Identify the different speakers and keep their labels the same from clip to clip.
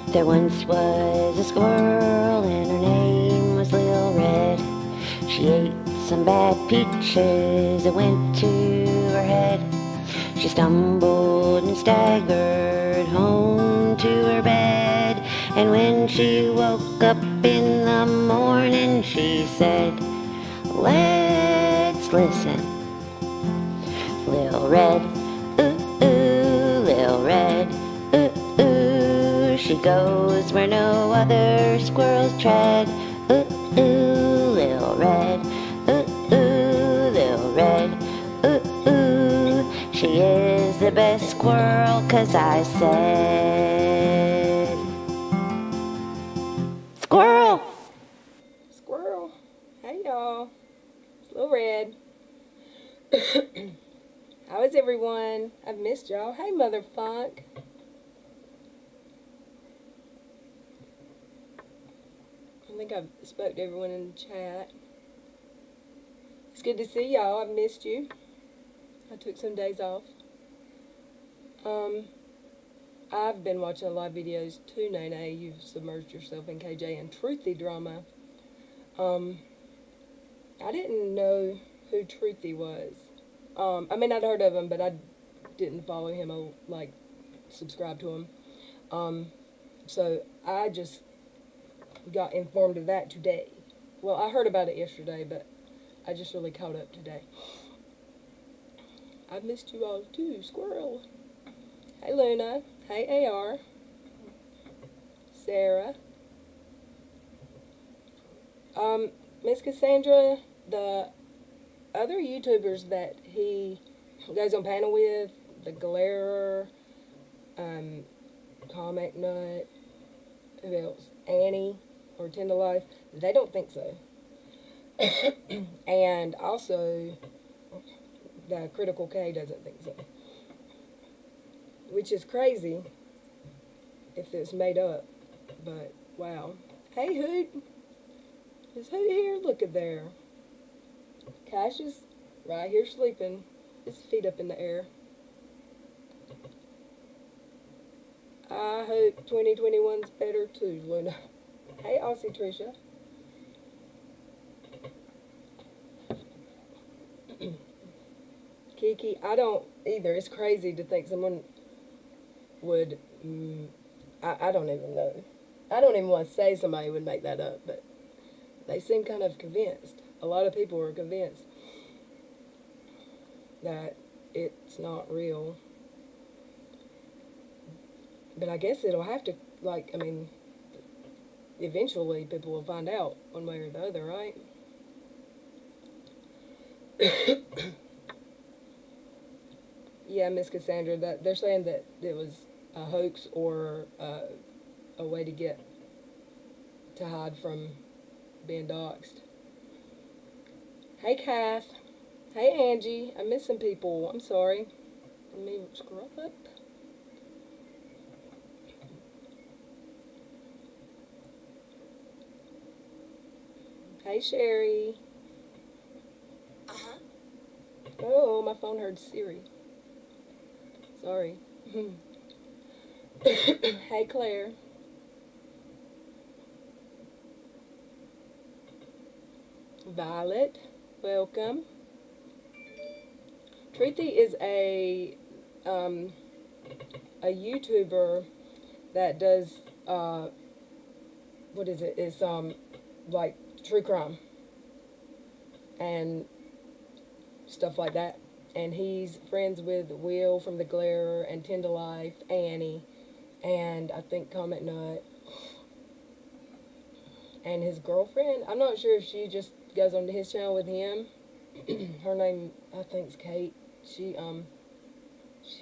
Speaker 1: There once was a squirrel and her name was Lil Red. She ate some bad peaches that went to her head. She stumbled and staggered home to her bed. And when she woke up in the morning, she said, "Let's listen. Lil Red, ooh, ooh, Lil Red, ooh, ooh. She goes where no other squirrels tread. Ooh, ooh, Lil Red, ooh, ooh, Lil Red, ooh, ooh. She is the best squirrel, 'cause I said, squirrel!"
Speaker 2: Squirrel. Hey y'all. It's Lil Red. How is everyone? I've missed y'all. Hey Mother Funk. I think I've spoke to everyone in the chat. It's good to see y'all. I've missed you. I took some days off. I've been watching a lot of videos too, Nene. You've submerged yourself in KJ and Truthy drama. I didn't know who Truthy was. I mean, I'd heard of him, but I didn't follow him or, like, subscribe to him. So I just got informed of that today. Well, I heard about it yesterday, but I just really caught up today. I've missed you all too, Squirrel. Hey, Luna. Hey, AR. Sarah. Miss Cassandra, the other YouTubers that he goes on panel with, the Glare, Comic Nut, who else? Annie or Tender Life, they don't think so. And also, the Critical K doesn't think so. Which is crazy if it's made up, but wow. Hey, Hoot. Is Hoot here? Look at there. Cash is right here sleeping, his feet up in the air. I hope 2021's better too, Luna. Hey, Aussie Trisha. Kiki, I don't either. It's crazy to think someone would. I don't even know. I don't even want to say somebody would make that up, but they seem kind of convinced. A lot of people are convinced that it's not real. But I guess it'll have to, like, I mean, eventually people will find out one way or the other, right? Yeah, Miss Cassandra, that they're saying that it was a hoax or a way to get to hide from being doxxed. Hey, Kath. Hey, Angie. I'm missing people. I'm sorry. Let me scroll up. Hey, Sherry.
Speaker 3: Uh-huh.
Speaker 2: Oh, my phone heard Siri. Sorry. Hey, Claire. Violet, welcome. Truthy is a YouTuber that does what is it? It's like true crime and stuff like that. And he's friends with Will from The Glare and Tender Life, Annie, and I think Comet Nut. And his girlfriend, I'm not sure if she just goes onto his channel with him. Her name, I think, is Kate. She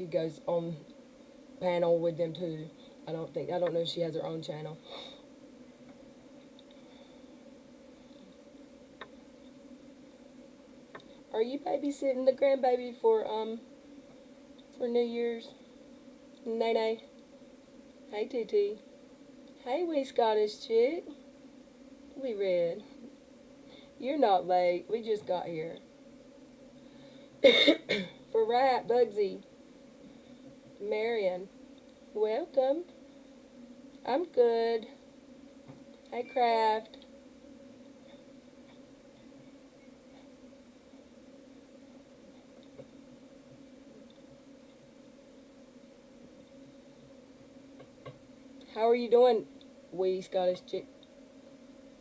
Speaker 2: goes on panel with them too. I don't know if she has her own channel. Are you babysitting the grandbaby for New Year's? Nene. Hey, TT. Hey, wee Scottish chick. We Red. You're not late. We just got here. For right, Bugsy. Marion. Welcome. I'm good. Hey, Craft. How are you doing, wee Scottish chick?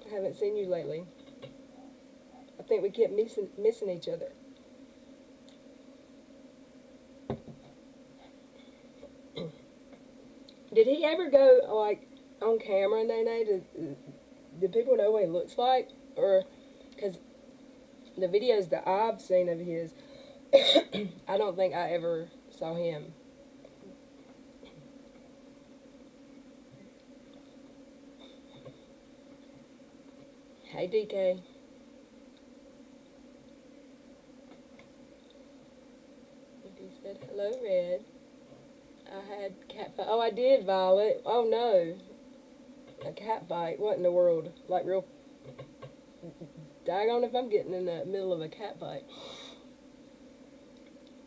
Speaker 2: I haven't seen you lately. I think we kept missing each other. Did he ever go like on camera, Nene? Do people know what he looks like? Or because the videos that I've seen of his, I don't think I ever saw him. Hey, DK. He said, hello, Red. I had cat fight. Oh, I did, Violet. Oh, no. A cat fight. What in the world? Like real... Daggone if I'm getting in the middle of a cat fight.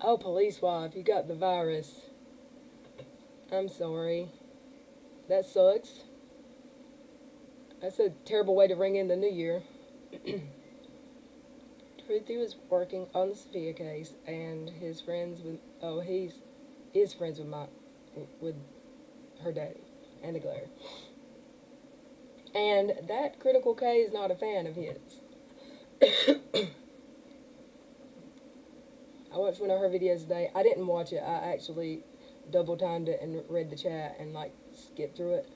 Speaker 2: Oh, police wife, you got the virus. I'm sorry. That sucks. That's a terrible way to ring in the new year. Truthy was working on the Sophia case, and his friends with... Oh, he is friends with her daddy, Andy Glare. And that Critical K is not a fan of his. I watched one of her videos today. I didn't watch it. I actually double timed it and read the chat and like skipped through it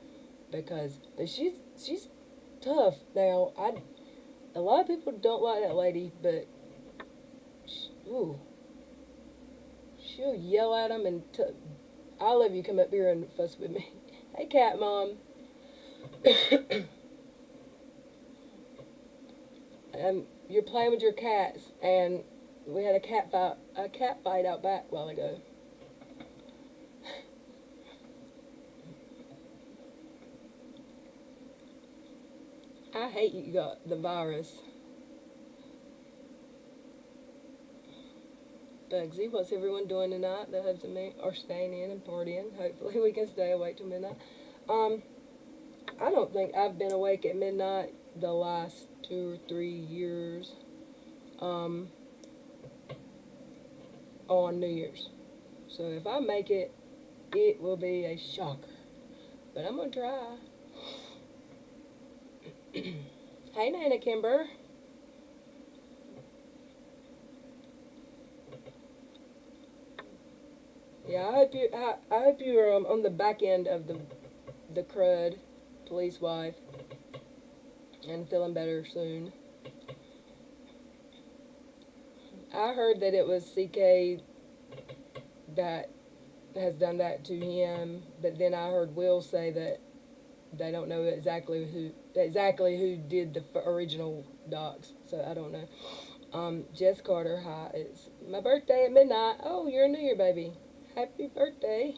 Speaker 2: but she's tough. Now a lot of people don't like that lady, but she'll yell at them and I love you. Come up here and fuss with me. Hey, cat mom. You're playing with your cats, and we had a cat fight out back a while ago. I hate you got the virus. Bugsy, what's everyone doing tonight? The hubs and me are staying in and partying. Hopefully we can stay awake till midnight. I don't think I've been awake at midnight the last 2 or 3 years. On New Year's. So if I make it, it will be a shocker. But I'm gonna try. Hey, Nana Kimber. Yeah, I hope you're on the back end of the crud, police wife, and feeling better soon. I heard that it was CK that has done that to him, but then I heard Will say that they don't know exactly who did the original docs, so I don't know. Jess Carter, hi, it's my birthday at midnight. Oh, you're a New Year baby. Happy birthday.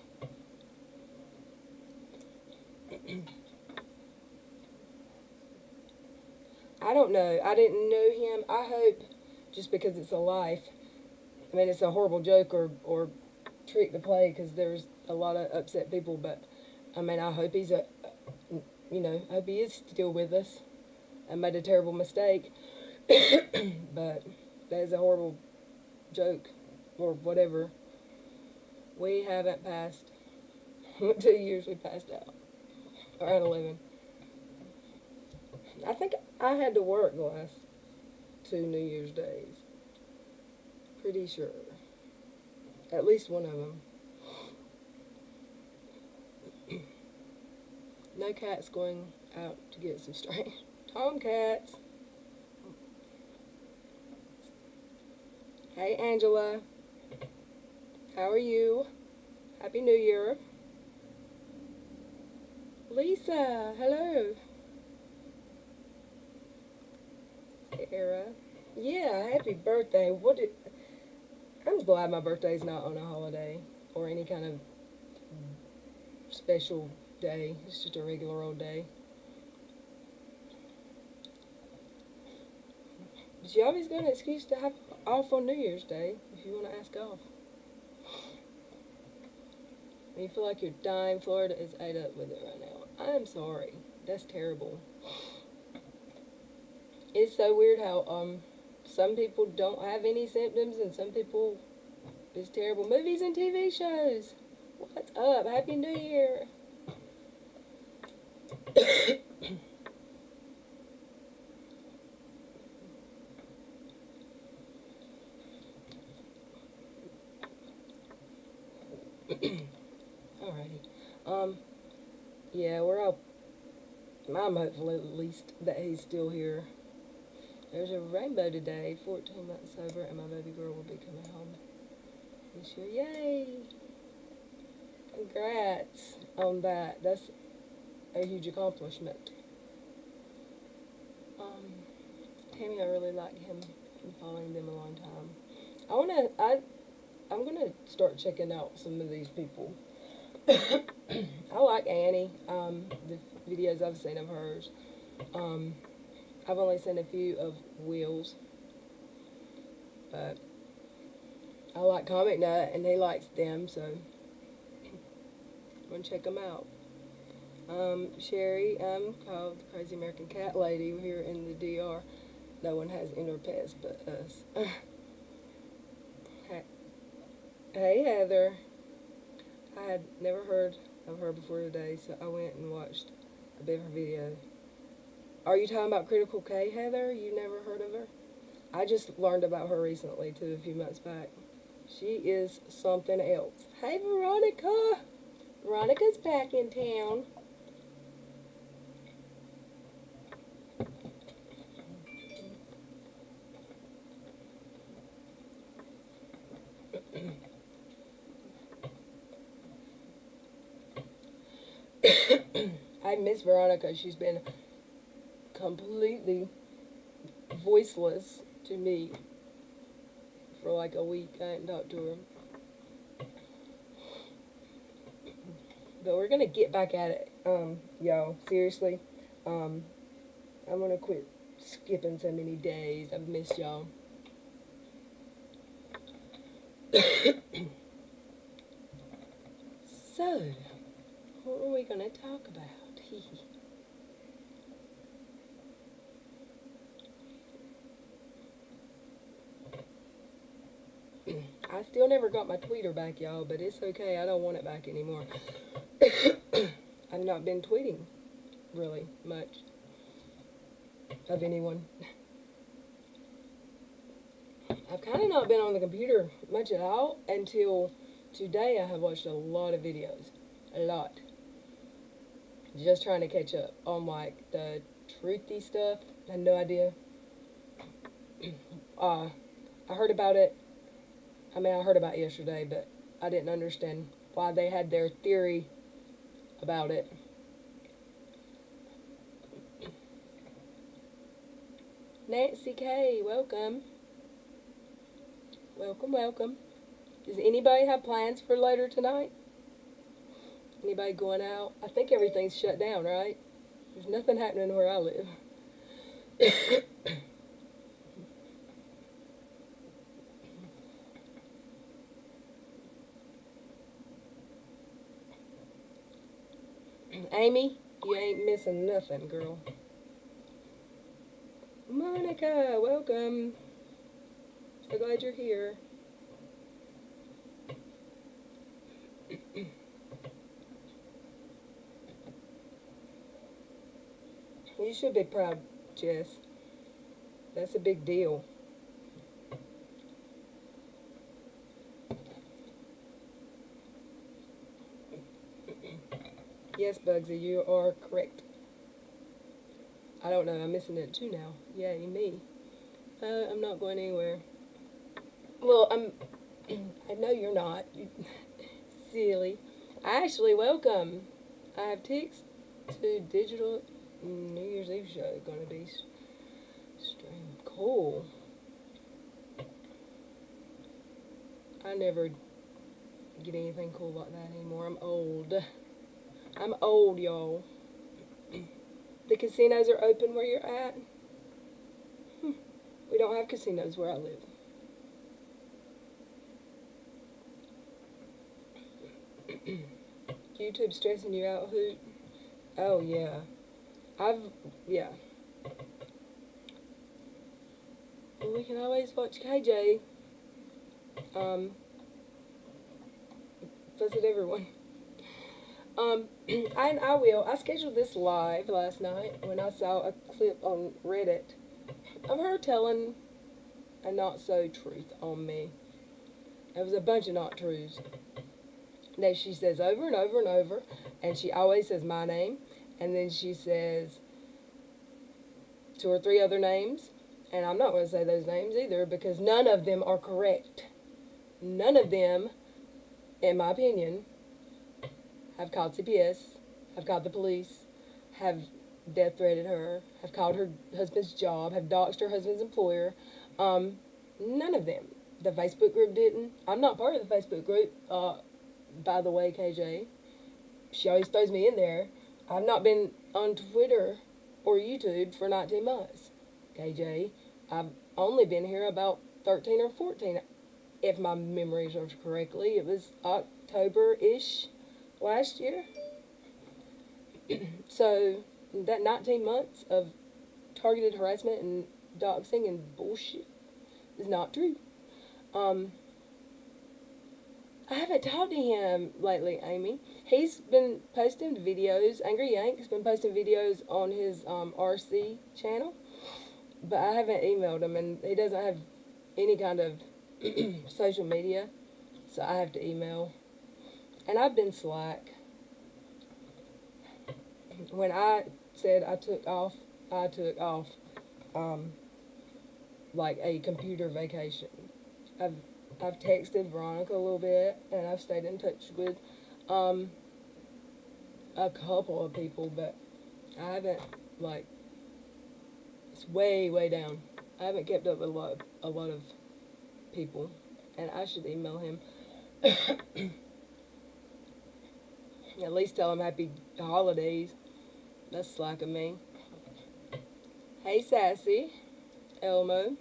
Speaker 2: I don't know. I didn't know him. I hope, just because it's a life, I mean, it's a horrible joke or trick to play because there's a lot of upset people, but I mean, I hope he's I hope he is still with us. I made a terrible mistake, but that is a horrible joke or whatever. We haven't passed 2 years. We passed out around 11. I think I had to work the last 2 New Year's days. Pretty sure. At least one of them. No cat's going out to get some stray tomcats. Hey, Angela. How are you? Happy New Year. Lisa, hello. Sarah. Yeah, happy birthday. I'm glad my birthday's not on a holiday or any kind of special day. It's just a regular old day. But you always got an excuse to have off on New Year's Day if you want to ask off. When you feel like you're dying, Florida is ate up with it right now. I'm sorry. That's terrible. It's so weird how some people don't have any symptoms and some people it's terrible. Movies and TV shows. What's up? Happy New Year. Alrighty. Yeah, we're all. I'm hopeful at least that he's still here. There's a rainbow today, 14 months sober, and my baby girl will be coming home this year. Yay! Congrats on that. That's a huge accomplishment. Tammy, I really like him. Been following them a long time. I'm gonna start checking out some of these people. I like Annie. The videos I've seen of hers. I've only seen a few of Will's, but I like Comic Nut and he likes them, so I'm gonna check them out. Sherry, called the Crazy American Cat Lady here in the DR. No one has indoor pets but us. Hey Heather. I had never heard of her before today, so I went and watched a bit of her video. Are you talking about Critical K, Heather? You never heard of her? I just learned about her recently, too, a few months back. She is something else. Hey, Veronica! Veronica's back in town. I miss Veronica. She's been completely voiceless to me for like a week. I hadn't talked to her. But we're gonna get back at it, y'all. Seriously. I'm gonna quit skipping so many days. I've missed y'all. So, what are we gonna talk about? I still never got my tweeter back, y'all, but it's okay. I don't want it back anymore. I've not been tweeting really much of anyone. I've kind of not been on the computer much at all until today. I have watched a lot of videos. A lot. Just trying to catch up on like the truthy stuff. I had no idea. I heard about it. I mean, I heard about it yesterday, but I didn't understand why they had their theory about it. Nancy K, welcome. Welcome, welcome. Does anybody have plans for later tonight? Anybody going out? I think everything's shut down, right? There's nothing happening where I live. Amy, you ain't missing nothing, girl. Monica, welcome. So glad you're here. You should be proud, Jess. That's a big deal. Yes, Bugsy, you are correct. I don't know, I'm missing it too now. Yay, me. I'm not going anywhere. Well, I know you're not. Silly. Welcome. I have tickets to digital New Year's Eve show. Gonna be stream. Cool. I never get anything cool like that anymore. I'm old. I'm old, y'all. The casinos are open where you're at? We don't have casinos where I live. YouTube stressing you out, Hoot? Oh, yeah. Yeah. We can always watch KJ. Visit everyone. I will. I scheduled this live last night when I saw a clip on Reddit of her telling a not so truth on me. It was a bunch of not truths that she says over and over and over, and she always says my name, and then she says 2 or 3 other names, and I'm not going to say those names either because none of them are correct. None of them, in my opinion, have called CPS, have called the police, have death threatened her, have called her husband's job, have doxed her husband's employer. None of them. The Facebook group didn't. I'm not part of the Facebook group. By the way, KJ, she always throws me in there. I've not been on Twitter or YouTube for 19 months. KJ, I've only been here about 13 or 14, if my memory serves correctly. It was October-ish last year. So that 19 months of targeted harassment and doxing and bullshit is not true. I haven't talked to him lately, Amy. He's been posting videos. Angry Yank's been posting videos on his RC channel, but I haven't emailed him, and he doesn't have any kind of social media, so I have to email. And I've been slack. When I said I took off like a computer vacation. I've texted Veronica a little bit, and I've stayed in touch with a couple of people, but I haven't, like, it's way down. I haven't kept up with a lot of people, and I should email him. At least tell him happy holidays. That's slack of me. Hey, Sassy. Elmo.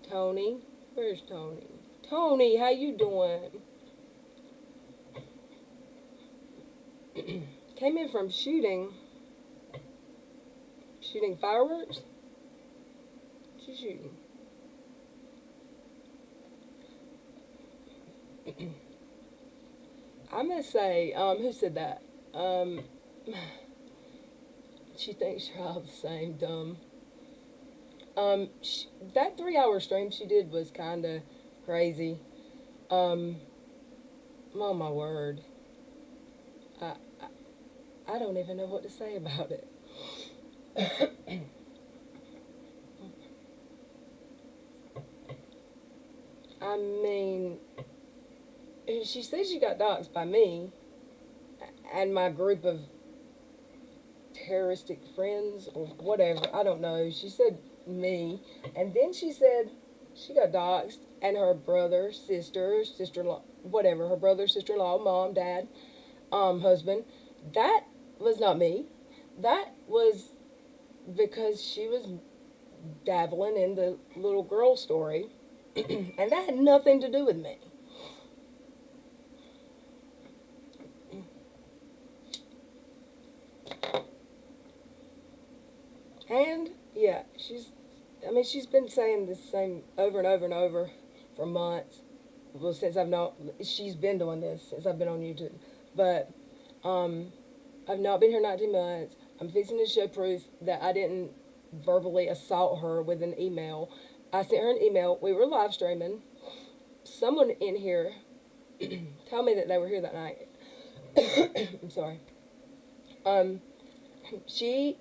Speaker 2: Tony. Where's Tony? Tony, how you doing? Came in from shooting fireworks? What you shooting? I'm gonna say, who said that? She thinks you're all the same, dumb. That 3-hour stream she did was kind of crazy. Oh my word. I don't even know what to say about it. I mean, she said she got doxxed by me and my group of terroristic friends or whatever. I don't know. She said me, and then she said she got doxxed and her brother, sister-in-law, whatever, her brother, sister-in-law, mom, dad, husband. That was not me. That was because she was dabbling in the little girl story, and that had nothing to do with me. And yeah, she's been saying the same over and over and over for months. Well, she's been doing this since I've been on YouTube. But I've not been here 19 months. I'm fixing to show proof that I didn't verbally assault her with an email. I sent her an email. We were live streaming. Someone in here told me that they were here that night. I'm sorry. She,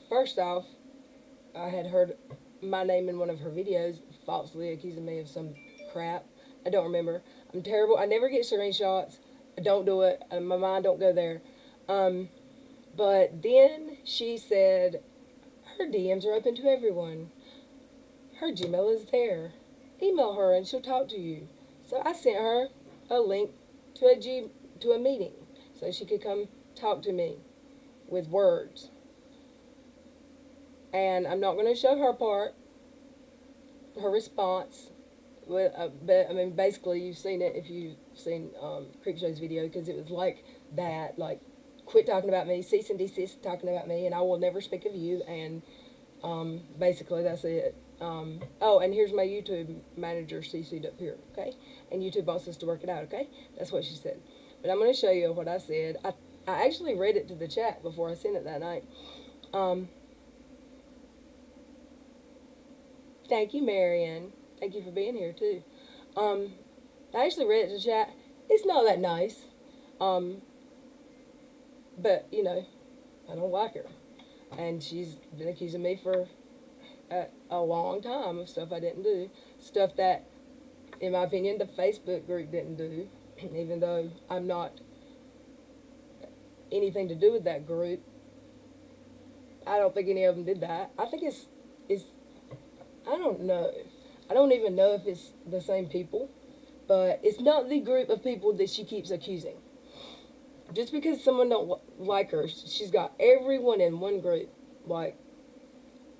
Speaker 2: first off, I had heard my name in one of her videos, falsely accusing me of some crap. I don't remember. I'm terrible. I never get screenshots. I don't do it. My mind don't go there. But then she said her DMs are open to everyone. Her Gmail is there. Email her and she'll talk to you. So I sent her a link to a meeting so she could come talk to me with words. And I'm not going to show her part, her response. But I mean, basically, you've seen it if you seen Creepshow's video, because it was like that, like, quit talking about me, cease and desist talking about me, and I will never speak of you, and basically that's it. Oh, and here's my YouTube manager CC'd up here, okay? And YouTube wants us to work it out, okay? That's what she said. But I'm going to show you what I said. I actually read it to the chat before I sent it that night. Thank you, Marion. Thank you for being here, too. I actually read it to chat. It's not that nice. But, you know, I don't like her. And she's been accusing me for a long time of stuff I didn't do. Stuff that, in my opinion, the Facebook group didn't do. Even though I'm not anything to do with that group. I don't think any of them did that. I think it's I don't know. I don't even know if it's the same people. But it's not the group of people that she keeps accusing. Just because someone don't like her, she's got everyone in one group. Like,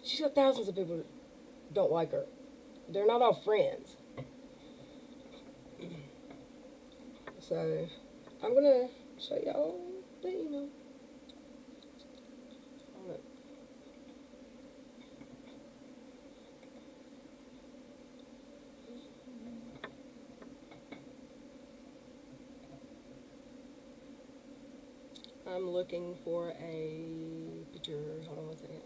Speaker 2: she's got thousands of people that don't like her. They're not all friends. So, I'm going to show y'all the email. I'm looking for a picture. Hold on one second.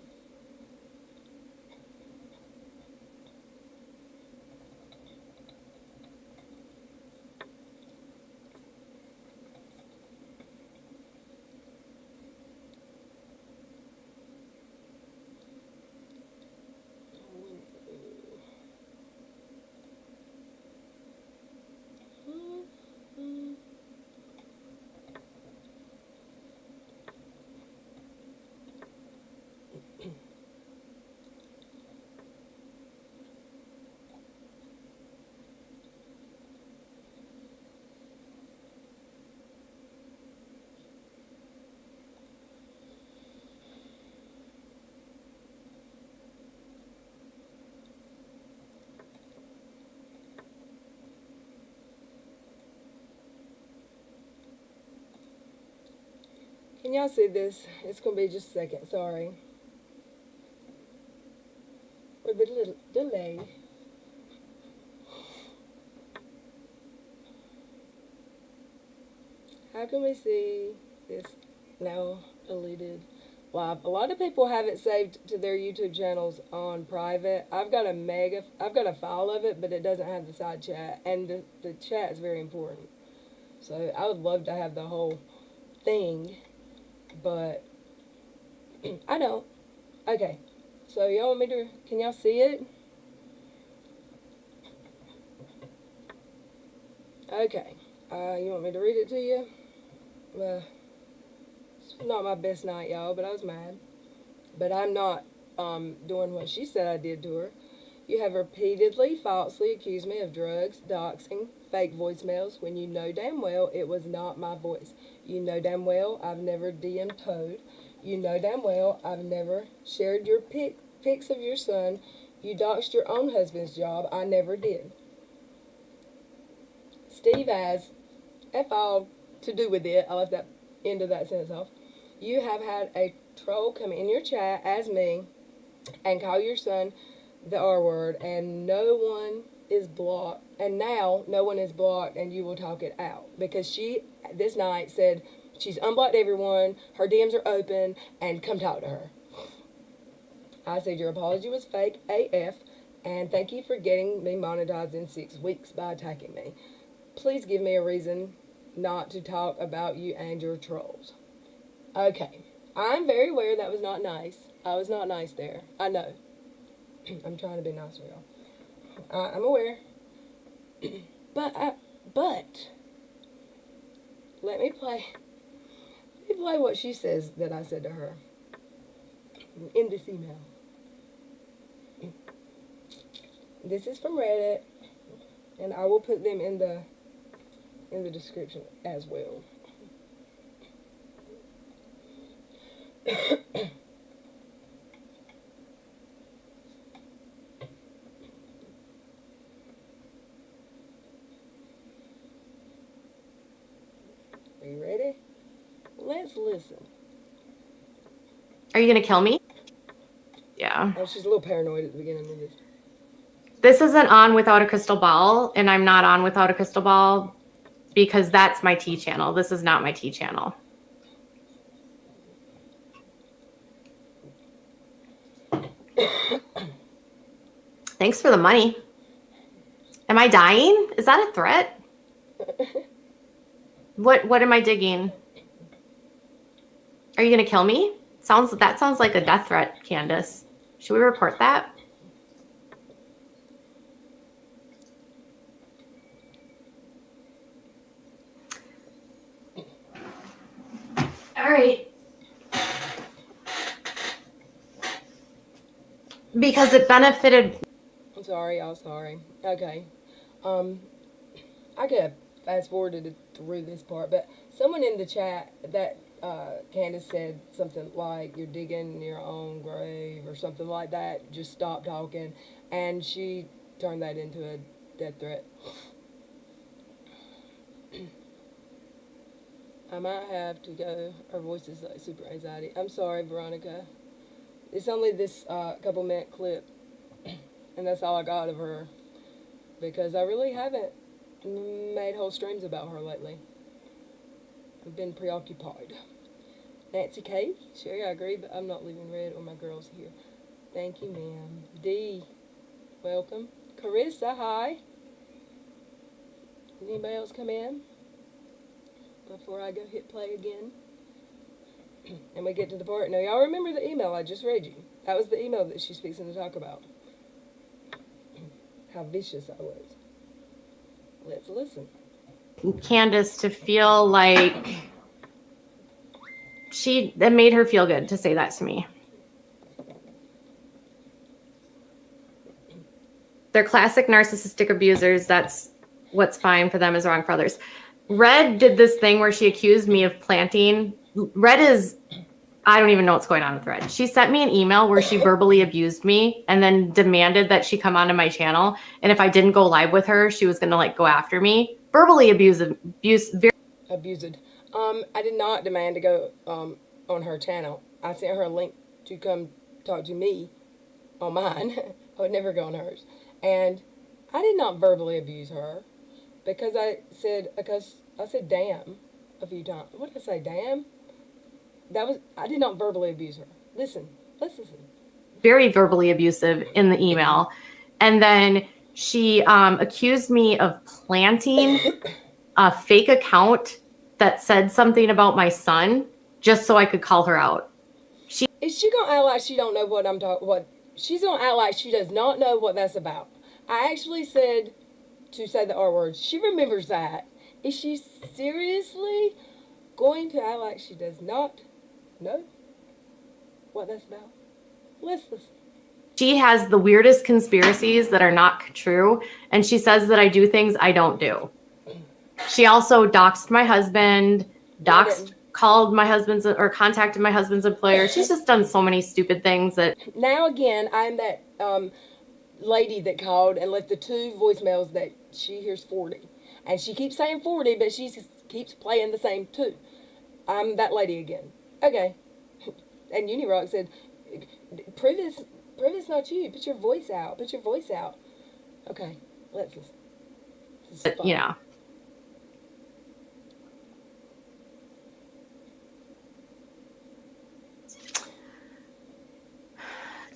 Speaker 2: Can y'all see this? It's going to be just a second. Sorry. With a little delay. How can we see this now deleted? Wow, a lot of people have it saved to their YouTube channels on private. I've got a file of it, but it doesn't have the side chat, and the chat is very important. So I would love to have the whole thing, but I don't. Okay, so y'all want me to? Can y'all see it? Okay, you want me to read it to you? It's not my best night, y'all, but I was mad. But I'm not doing what she said I did to her. You have repeatedly falsely accused me of drugs, doxing, fake voicemails when you know damn well it was not my voice. You know damn well I've never DM'd Toad. You know damn well I've never shared your pics of your son. You doxed your own husband's job. I never did. Steve has F all to do with it. I left that end of that sentence off. You have had a troll come in your chat as me and call your son the R word, and no one is blocked. And now no one is blocked, and you will talk it out. Because she, this night, said she's unblocked everyone, her DMs are open, and come talk to her. I said your apology was fake AF, and thank you for getting me monetized in 6 weeks by attacking me. Please give me a reason not to talk about you and your trolls. Okay. I'm very aware that was not nice. I was not nice there. I know. I'm trying to be nice for y'all. I'm aware. But let me play what she says that I said to her in this email. This is from Reddit, and I will put them in the description as well. Let's listen.
Speaker 3: Are you going to kill me? Yeah.
Speaker 2: Oh, she's a little paranoid at the beginning of this.
Speaker 3: This isn't on Without a Crystal Ball, and I'm not on Without a Crystal Ball because that's my T channel. This is not my T channel. Thanks for the money. Am I dying? Is that a threat? What am I digging? Are you going to kill me? That sounds like a death threat, Candace. Should we report that? All right. Because it benefited.
Speaker 2: I'm sorry, y'all. Sorry. Okay. I could have fast forwarded through this part, but someone in the chat that Candace said something like "you're digging your own grave" or something like that. Just stop talking, and she turned that into a death threat. I might have to go. Her voice is like super anxiety. I'm sorry, Veronica. It's only this couple minute clip, and that's all I got of her, because I really haven't made whole streams about her lately. I've been preoccupied. Nancy K, sure, I agree, but I'm not leaving red or my girls here. Thank you, ma'am. D, welcome. Carissa, hi. Anybody else come in before I go hit play again? And we get to the part. Now, y'all remember the email I just read you? That was the email that she's fixing to talk about. How vicious I was. Let's listen.
Speaker 3: Candace to feel like that made her feel good to say that to me. They're classic narcissistic abusers. That's what's fine for them is wrong for others. Red did this thing where she accused me of planting. I don't even know what's going on with Red. She sent me an email where she verbally abused me and then demanded that she come onto my channel. And if I didn't go live with her, she was going to go after me. Verbally abused.
Speaker 2: Abused. I did not demand to go on her channel. I sent her a link to come talk to me on mine. I would never go on hers. And I did not verbally abuse her because I said damn a few times. What did I say? Damn? I did not verbally abuse her. Let's listen.
Speaker 3: Very verbally abusive in the email. And then she accused me of planting a fake account that said something about my son just so I could call her out.
Speaker 2: Is she gonna act like she don't know what I'm talking? What she's gonna act like she does not know what that's about? I actually said to say the R word. She remembers that. Is she seriously going to act like she does not know what that's about? Let's listen.
Speaker 3: She has the weirdest conspiracies that are not true, and she says that I do things I don't do. She also doxed my husband, called my husband's or contacted my husband's employer. She's just done so many stupid things that.
Speaker 2: Now again, I'm that lady that called and left the 2 voicemails that she hears 40, and she keeps saying 40, but she keeps playing the same 2. I'm that lady again. Okay. And Unirock said, Privis not you. Put your voice out. Put your voice out. Okay, let's listen.
Speaker 3: You know.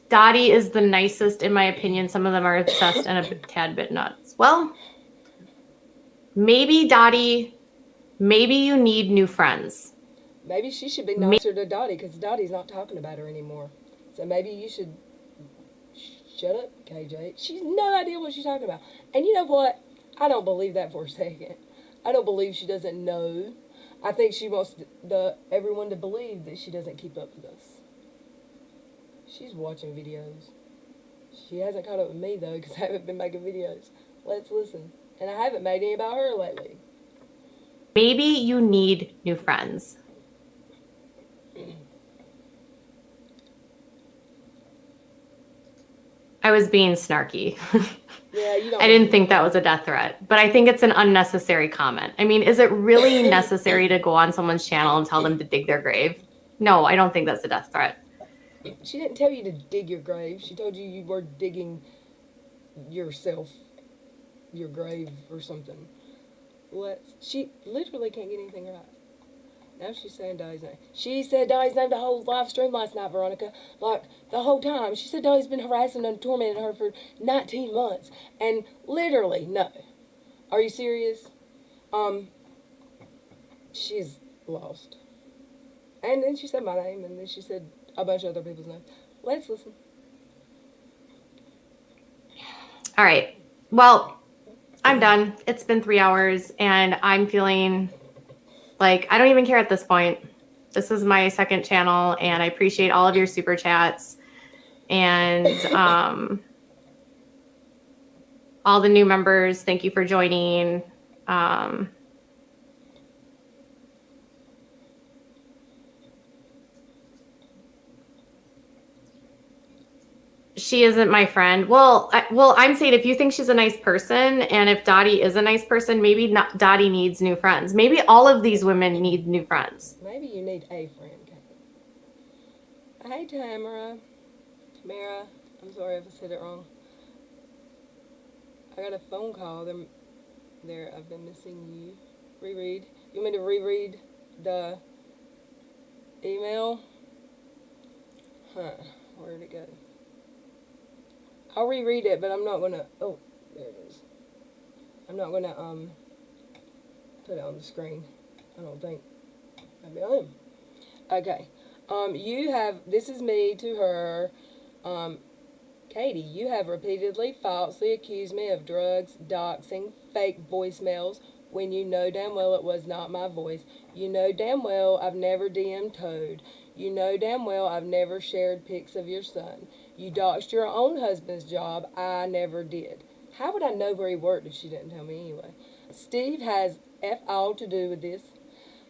Speaker 3: Dottie is the nicest, in my opinion. Some of them are obsessed and a tad bit nuts. Well, maybe Dottie, maybe you need new friends.
Speaker 2: Maybe she should be nicer to Dottie because Dottie's not talking about her anymore. So maybe you should shut up, KJ. She's no idea what she's talking about. And you know what? I don't believe that for a second. I don't believe she doesn't know. I think she wants everyone to believe that she doesn't keep up with us. She's watching videos. She hasn't caught up with me, though, because I haven't been making videos. Let's listen. And I haven't made any about her lately.
Speaker 3: Maybe you need new friends. I was being snarky.
Speaker 2: Yeah, you don't.
Speaker 3: I didn't think that was a death threat, but I think it's an unnecessary comment. I mean, is it really necessary to go on someone's channel and tell them to dig their grave? No, I don't think that's a death threat.
Speaker 2: She didn't tell you to dig your grave. She told you were digging yourself, your grave or something. She literally can't get anything right. Now she's saying Dolly's name. She said Dolly's name the whole live stream last night, Veronica. Like, the whole time. She said Dolly's been harassing and tormenting her for 19 months. And literally, no. Are you serious? She's lost. And then she said my name, and then she said a bunch of other people's names. Let's listen.
Speaker 3: All right. Well, I'm done. It's been 3 hours, and I'm feeling like I don't even care at this point. This is my second channel, and I appreciate all of your super chats and all the new members. Thank you for joining. She isn't my friend. Well, I'm saying if you think she's a nice person, and if Dottie is a nice person, maybe not, Dottie needs new friends. Maybe all of these women need new friends.
Speaker 2: Maybe you need a friend, Kate. Hey, Tamara. I'm sorry if I said it wrong. I got a phone call. There, I've been missing you. Reread. You want me to reread the email? Huh. Where did it go? I'll reread it, but I'm not gonna. Oh, there it is. I'm not gonna put it on the screen. I don't think. Maybe I am. Okay. You have. This is me to her. Katie, you have repeatedly falsely accused me of drugs, doxing, fake voicemails when you know damn well it was not my voice. You know damn well I've never DM'd Toad. You know damn well I've never shared pics of your son. You doxed your own husband's job. I never did. How would I know where he worked if she didn't tell me anyway? Steve has F all to do with this.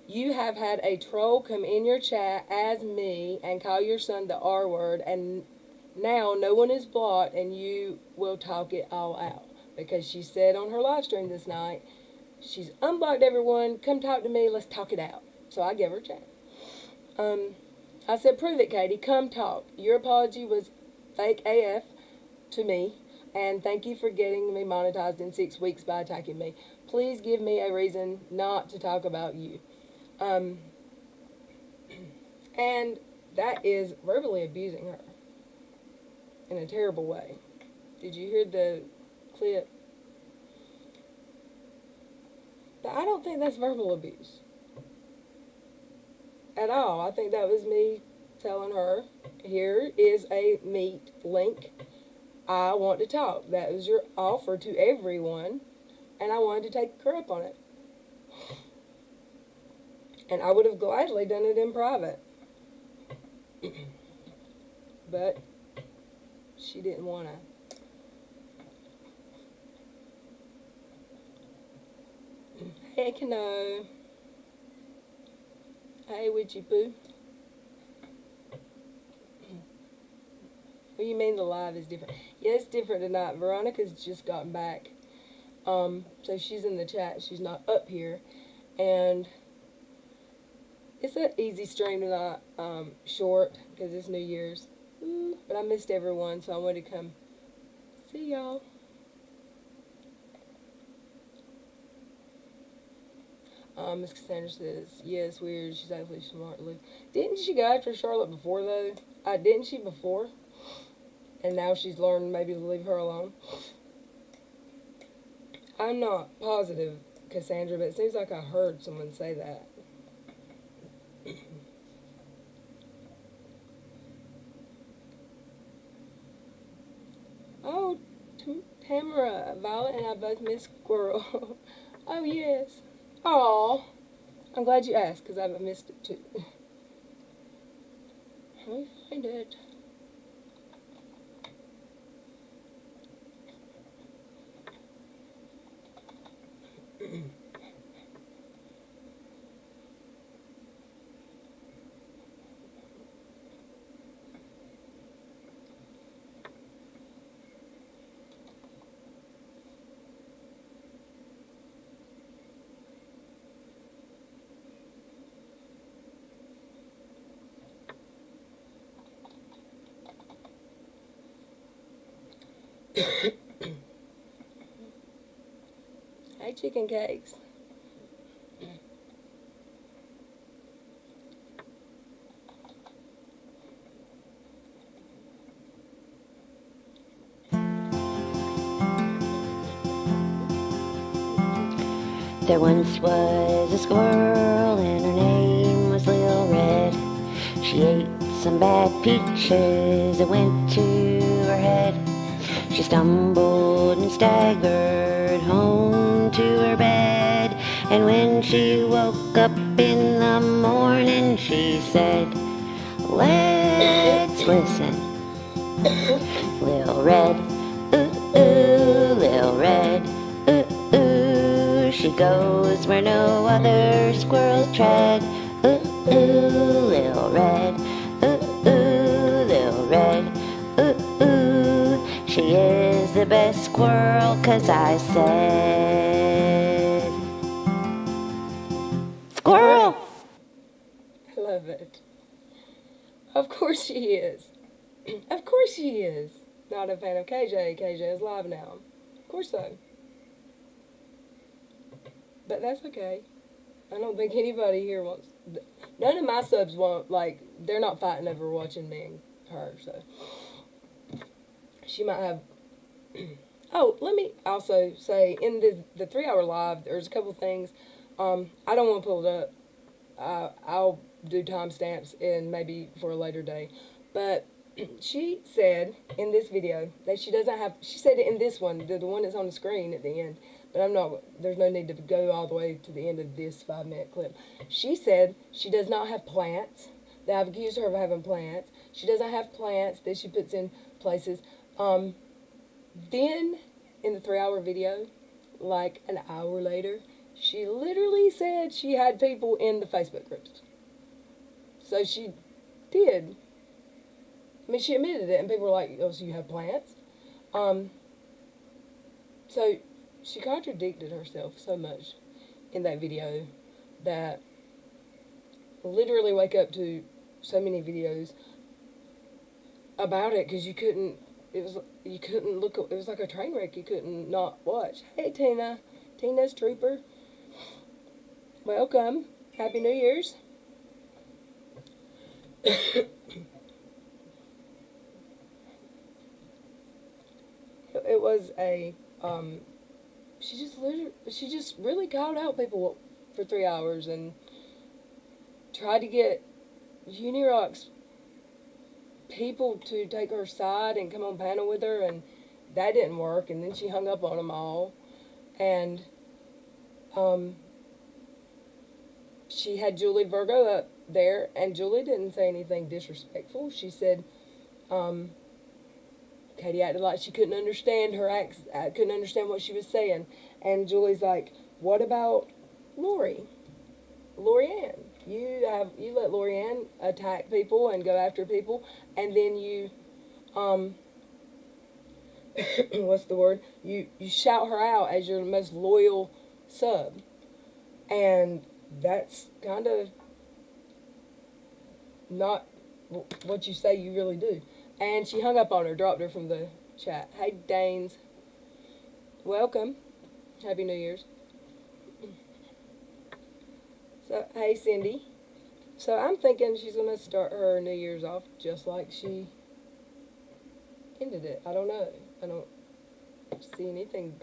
Speaker 2: You have had a troll come in your chat as me and call your son the R word, and now no one is blocked, and you will talk it all out. Because she said on her live stream this night, she's unblocked everyone, come talk to me, let's talk it out. So I gave her a chat. I said, prove it, Katie, come talk. Your apology was fake AF to me, and thank you for getting me monetized in 6 weeks by attacking me. Please give me a reason not to talk about you. And that is verbally abusing her in a terrible way. Did you hear the clip? But I don't think that's verbal abuse at all. I think that was me telling her, here is a meet link. I want to talk. That was your offer to everyone, and I wanted to take her up on it. And I would have gladly done it in private. But she didn't want to. Hey, Kano. Hey, Witchy Poo. What do you mean the live is different? Yeah, it's different tonight. Veronica's just gotten back. So she's in the chat. She's not up here. And it's an easy stream tonight. Short, because it's New Year's. Ooh, but I missed everyone, so I wanted to come see y'all. Miss Cassandra says, yes, weird. She's actually smart. Didn't she go after Charlotte before, though? Didn't she before? And now she's learned maybe to leave her alone. I'm not positive, Cassandra, but it seems like I heard someone say that. Oh, Tamara, Violet and I both miss Squirrel. Oh, yes. Aw. I'm glad you asked, because I've missed it, too. Let me find it. Hey, chicken cakes.
Speaker 1: There once was a squirrel and her name was Lil Red. She ate some bad peaches that went to her head. She stumbled and staggered home to her bed. And when she woke up in the morning, she said, "Let's listen. Lil Red, ooh, ooh, Lil Red, ooh, ooh. She goes where no other squirrels tread. Ooh, ooh, Lil Red, ooh, ooh, Lil Red, ooh, ooh. She is the best squirrel, 'cause I said, squirrel!
Speaker 2: I love it. Of course she is. Of course she is. Not a fan of KJ. KJ is live now. Of course so. But that's okay. I don't think anybody here wants. None of my subs want, like, they're not fighting over watching me and her, so. She might have. Oh, let me also say, in the 3 hour live, there's a couple things. I don't want to pull it up. I'll do timestamps in maybe for a later day. But she said in this video that she doesn't have. She said it in this one, the one that's on the screen at the end. But I'm not. There's no need to go all the way to the end of this 5 minute clip. She said she does not have plants. That I've accused her of having plants. She doesn't have plants that she puts in places. Then in the 3 hour video, like an hour later, she literally said she had people in the Facebook groups. So she did. I mean, she admitted it, and people were like, "Oh, so you have plants?" So she contradicted herself so much in that video that literally wake up to so many videos about it because you couldn't look. It was like a train wreck. You couldn't not watch. Hey, Tina. Tina's Trooper. Welcome. Happy New Year's. It was a, she just really called out people for 3 hours and tried to get Unirock's people to take her side and come on panel with her, and that didn't work, and then she hung up on them all, and, she had Julie Virgo up there, and Julie didn't say anything disrespectful. She said, Katie acted like she couldn't understand her couldn't understand what she was saying. And Julie's like, "What about Lori Ann? You let Lori Ann attack people and go after people, and then you, what's the word? You shout her out as your most loyal sub, and that's kind of not what you say you really do." And she hung up on her, dropped her from the chat. Hey, Danes. Welcome. Happy New Year's. So, hey, Cindy. So, I'm thinking she's going to start her New Year's off just like she ended it. I don't know. I don't see anything.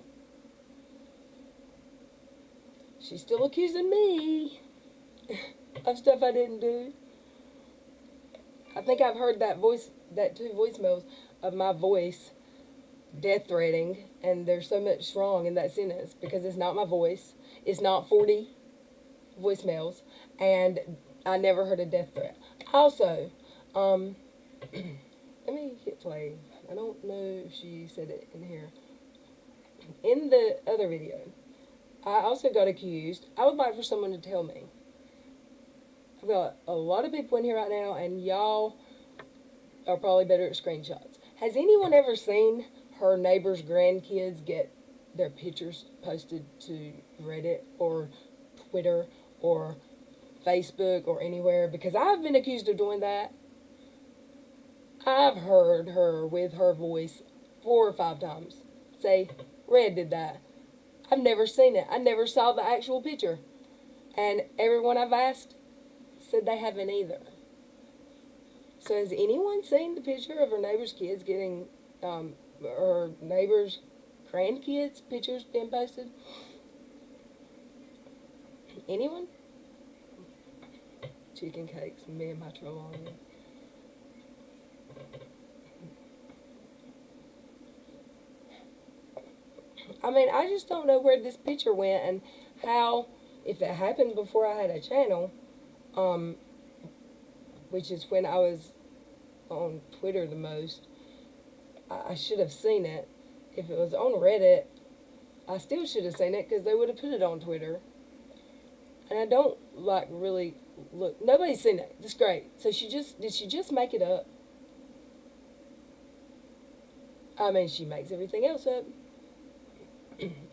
Speaker 2: She's still accusing me of stuff I didn't do. I think I've heard that 2 voicemails of my voice death threatening, and there's so much wrong in that sentence because it's not my voice. It's not 40 voicemails, and I never heard a death threat. Also, let me hit play. I don't know if she said it in here. In the other video, I also got accused. I would like for someone to tell me. I've got a lot of people in here right now, and y'all are probably better at screenshots. Has anyone ever seen her neighbor's grandkids get their pictures posted to Reddit or Twitter or Facebook or anywhere? Because I've been accused of doing that. I've heard her with her voice 4 or 5 times say, Red did that. I've never seen it. I never saw the actual picture. And everyone I've asked said they haven't either. So has anyone seen the picture of her neighbor's kids getting, her neighbor's grandkids' pictures being posted? Anyone? Chicken cakes, me and my trouble on it. I mean, I just don't know where this picture went and how, if it happened before I had a channel, which is when I was on Twitter the most, I should have seen it. If it was on Reddit, I still should have seen it because they would have put it on Twitter. And I don't like really look. Nobody's seen it. That's great. So did she just make it up? I mean, she makes everything else up.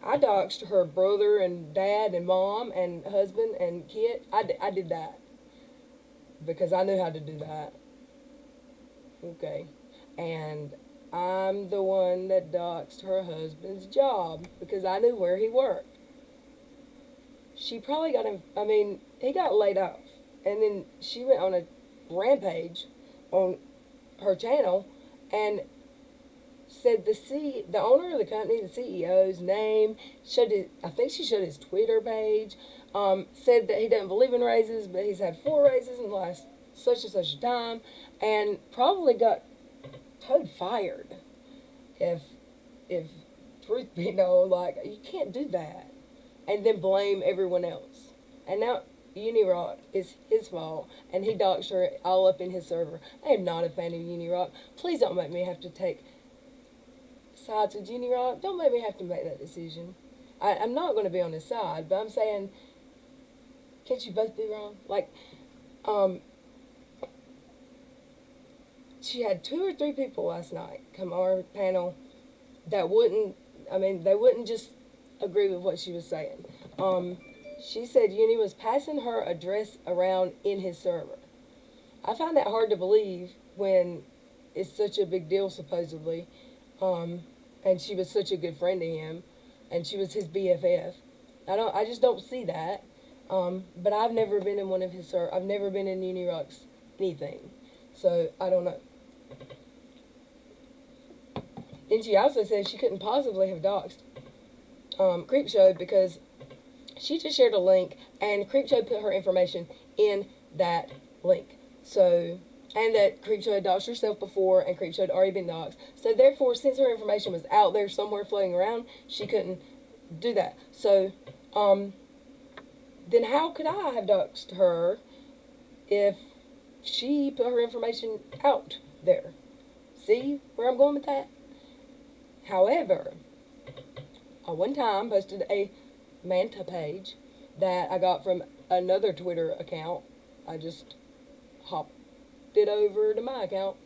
Speaker 2: I doxed her brother and dad and mom and husband and kid. I did that because I knew how to do that. Okay. And I'm the one that doxed her husband's job because I knew where he worked. She probably got him, I mean, he got laid off. And then she went on a rampage on her channel and said the owner of the company, the CEO's name, I think she showed his Twitter page, said that he doesn't believe in raises, but he's had 4 raises in the last such and such a time, and probably got Toad fired. If truth be known, like, you can't do that. And then blame everyone else. And now Unirock is his fault, and he doxed her all up in his server. I am not a fan of Unirock. Please don't make me have to take sides with Unirock. Don't make me have to make that decision. I'm not going to be on his side, but I'm saying, can't you both be wrong? Like, she had 2 or 3 people last night come on our panel that they wouldn't just agree with what she was saying. She said Uni was passing her address around in his server. I find that hard to believe when it's such a big deal, supposedly. And she was such a good friend to him, and she was his BFF. I just don't see that. But I've never been in one of his I've never been in Unirock's anything. So I don't know. And she also said she couldn't possibly have doxed Creepshow because she just shared a link and Creepshow put her information in that link. So, and that Creepshow had doxed herself before and Creepshow had already been doxed. So therefore, since her information was out there somewhere floating around, she couldn't do that. So, then how could I have doxed her if she put her information out there? See where I'm going with that? However, I one time posted a Manta page that I got from another Twitter account. I just hopped it over to my account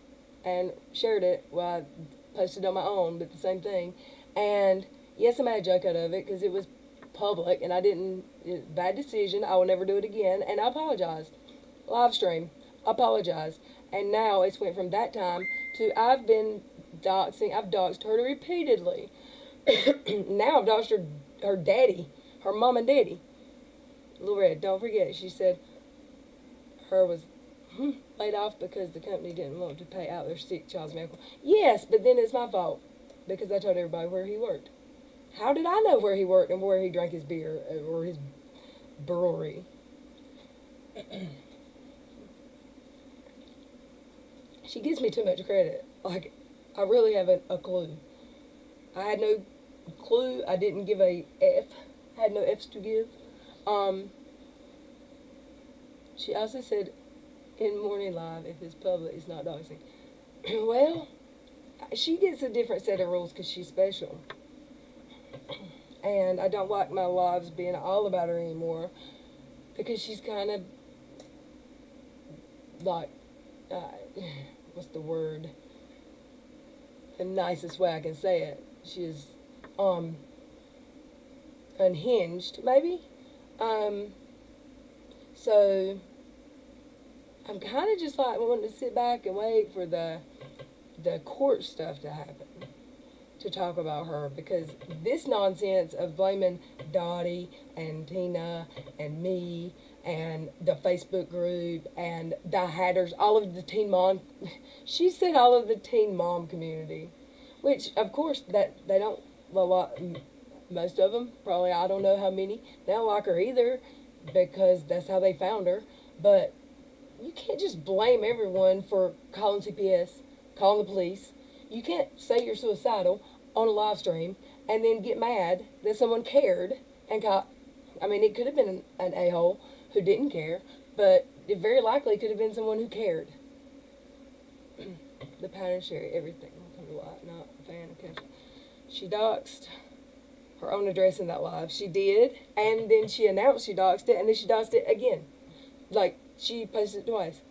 Speaker 2: and shared it. Well, I posted on my own, but the same thing. And yes, I made a joke out of it because it was public and bad decision. I will never do it again. And I apologized. Live stream. Apologized. And now it's went from that time to I've been doxing. I've doxed her repeatedly. Now I've doxed her daddy, her mom and daddy. Little Red, don't forget, she said her was laid off because the company didn't want to pay out their sick child's medical. Yes, but then it's my fault because I told everybody where he worked. How did I know where he worked and where he drank his beer or his brewery? She gives me too much credit. Like, I really haven't a clue. I had no clue. I didn't give a F. I had no F's to give. She also said in Morning Live, if it's public, it's not doxing. Well, she gets a different set of rules because she's special. And I don't like my lives being all about her anymore because she's kind of like, what's the word? The nicest way I can say it. She's unhinged, maybe. So I'm kind of just like wanting to sit back and wait for the court stuff to happen. to talk about her, because this nonsense of blaming Dottie and Tina and me and the Facebook group and the Hatters, all of the teen mom, she said all of the teen mom community, which of course that they don't, most of them probably, I don't know how many, they don't like her either, because that's how they found her. But you can't just blame everyone for calling CPS, calling the police. You can't say you're suicidal on a live stream and then get mad that someone cared and got. I mean, it could have been an a-hole who didn't care, but it very likely could have been someone who cared. The pattern Sherry, everything. Come to light, not a fan of Kesha. She doxed her own address in that live. She did, and then she announced she doxed it, and then she doxed it again. Like, she posted it twice.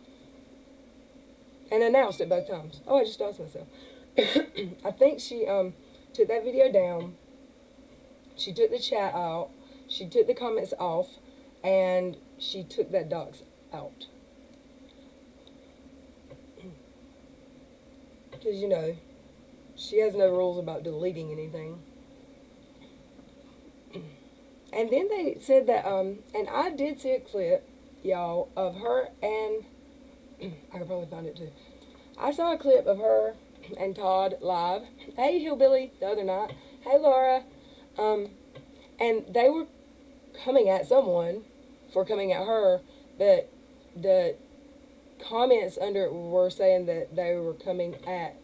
Speaker 2: And announced it both times. Oh, I just doxed myself. I think she took that video down. She took the chat out. She took the comments off. And she took that dox out. Because, you know, she has no rules about deleting anything. And then they said that, and I did see a clip, y'all, of her and, I could probably find it too. I saw a clip of her and Todd live. Hey, Hillbilly, the other night. Hey, Laura. And they were coming at someone for coming at her, but the comments under it were saying that they were coming at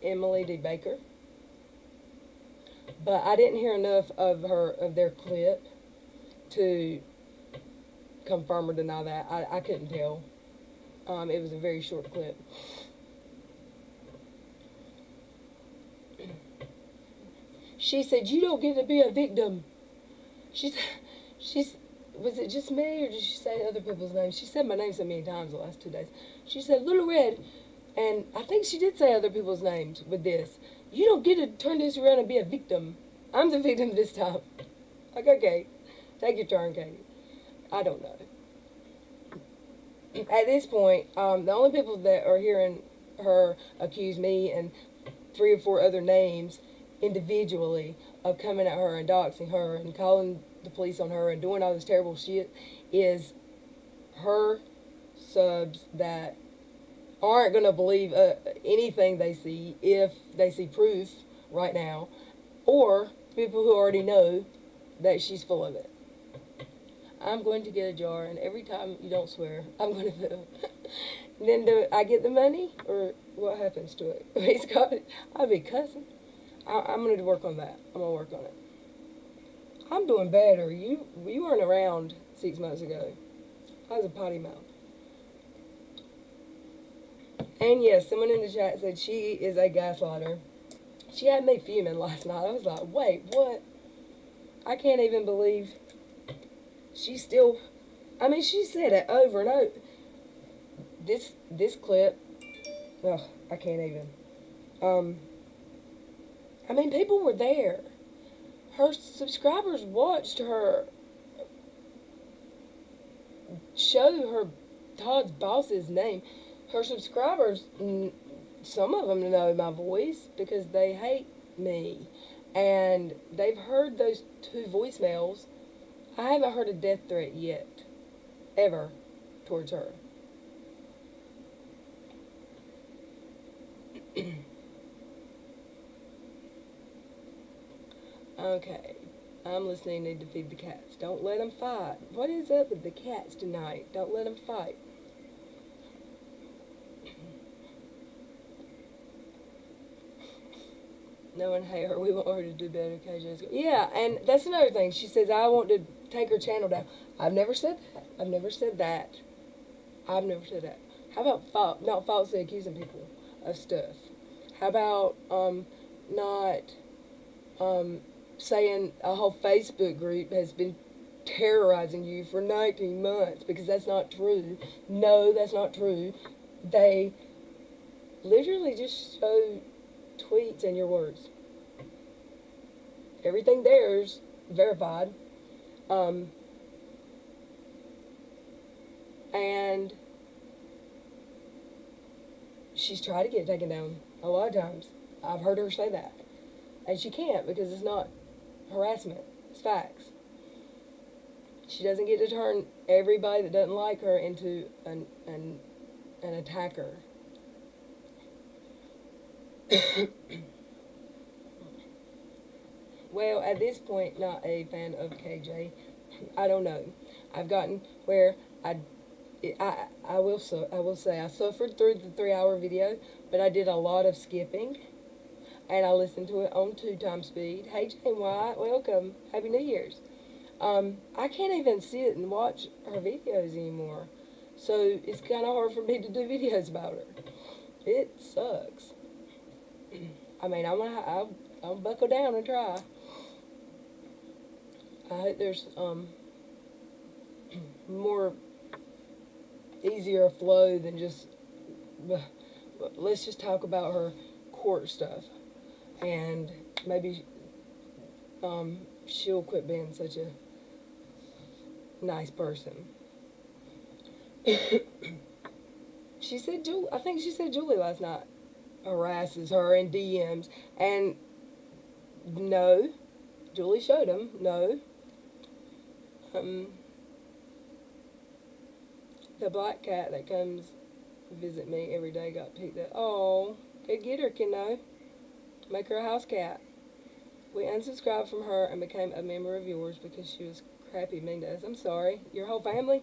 Speaker 2: Emily D. Baker. But I didn't hear enough of their clip to confirm or deny that. I couldn't tell. It was a very short clip. She said, "You don't get to be a victim." She's, was it just me, or did she say other people's names? She said my name so many times the last 2 days. She said, "Little Red," and I think she did say other people's names with this. "You don't get to turn this around and be a victim. I'm the victim this time." Like, okay, take your turn, Katie. I don't know. At this point, the only people that are hearing her accuse me and 3 or 4 other names individually of coming at her and doxing her and calling the police on her and doing all this terrible shit is her subs that aren't going to believe anything they see if they see proof right now, or people who already know that she's full of it. I'm going to get a jar, and every time you don't swear, I'm going to fill. Then do I get the money, or what happens to it? He's got it. I'll be cussing. I'm going to work on that. I'm going to work on it. I'm doing better. You weren't around 6 months ago. I was a potty mouth. And yes, someone in the chat said she is a gaslighter. She had me fuming last night. I was like, wait, what? I can't even believe she still... I mean, she said it over and over. This clip... Ugh, I can't even. I mean, people were there. Her subscribers watched her show her Todd's boss's name. Her subscribers, some of them know my voice because they hate me. And they've heard those 2 voicemails. I haven't heard a death threat yet. Ever. Towards her. Okay. I'm listening. Need to feed the cats. Don't let them fight. What is up with the cats tonight? Don't let them fight. Knowing her, we want her to do better. KJ's go, yeah, and that's another thing. She says, I want to take her channel down. I've never said that. I've never said that. I've never said that. How about not falsely accusing people of stuff? How about not saying a whole Facebook group has been terrorizing you for 19 months, because that's not true. No, that's not true. They literally just show tweets and your words. Everything there's verified. And she's tried to get it taken down a lot of times. I've heard her say that. And she can't because it's not harassment. It's facts. She doesn't get to turn everybody that doesn't like her into an attacker. Well, at this point, not a fan of KJ. I don't know. I've gotten where I will say I suffered through the 3 hour video, but I did a lot of skipping, and I listened to it on 2 times speed. Hey Jane White, welcome. Happy New Year's. I can't even sit and watch her videos anymore, so it's kind of hard for me to do videos about her. It sucks. I mean, I'll buckle down and try. I hope there's more easier flow than just let's just talk about her court stuff, and maybe she'll quit being such a nice person. She said I think she said Julie last night harasses her in DMs, and no, Julie showed him no. The black cat that comes visit me every day got picked up. Oh, go get her, kiddo. Make her a house cat. We unsubscribed from her and became a member of yours because she was crappy mean to us. I'm sorry. Your whole family?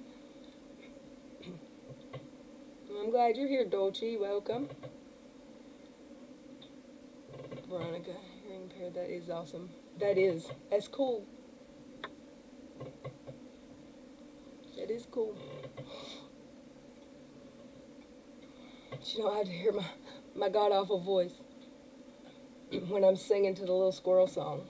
Speaker 2: I'm glad you're here, Dolce. Welcome. Veronica, hearing impaired, that is awesome. That's cool. That is cool. She don't have to hear my god-awful voice when I'm singing to the little squirrel song.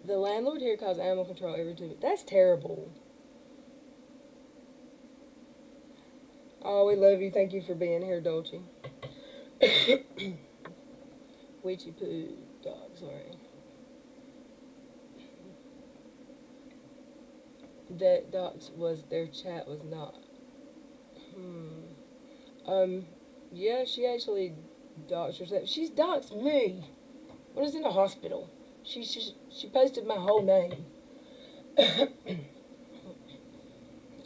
Speaker 2: The landlord here calls animal control every 2 weeks. That's terrible. Oh, we love you. Thank you for being here, Dolce. Witchy poo dog, sorry. That docs was, their chat was not. Yeah, she actually doxed herself. She's doxed me. When I was in the hospital. She posted my whole name. I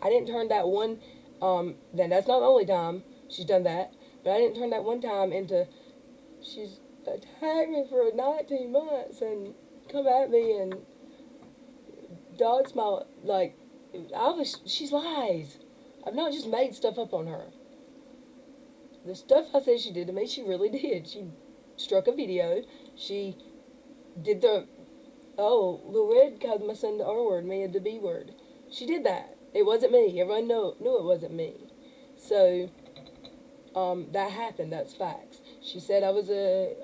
Speaker 2: didn't turn that one, then that's not the only time she's done that, but I didn't turn that one time into, she's attacked me for 19 months and come at me and dogs my, like, she's lies. I've not just made stuff up on her. The stuff I said she did to me, she really did. She struck a video. She did the red called my son the R word, me the B word. She did that. It wasn't me. Everyone knew it wasn't me. So, that happened. That's facts. She said I was a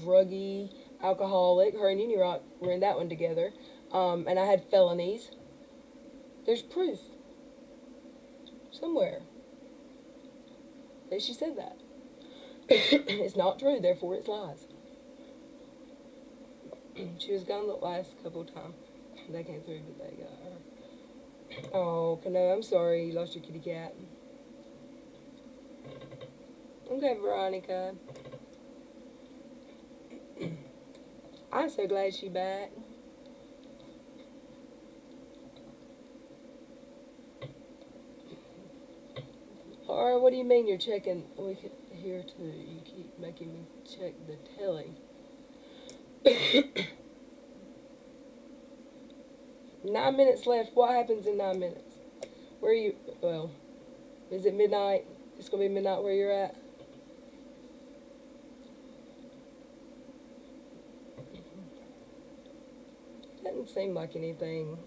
Speaker 2: druggy alcoholic. Her and Unirock were in that one together. And I had felonies. There's proof. Somewhere. That she said that. It's not true, therefore it's lies. She was gone the last couple of times. They came through, but they got her. Oh, Kano, I'm sorry you lost your kitty cat. Okay, Veronica. I'm so glad she's back. Laura, what do you mean you're checking? We can hear too. You keep making me check the telly. 9 minutes left. What happens in 9 minutes? Where are you? Well, is it midnight? It's going to be midnight where you're at? Doesn't seem like anything,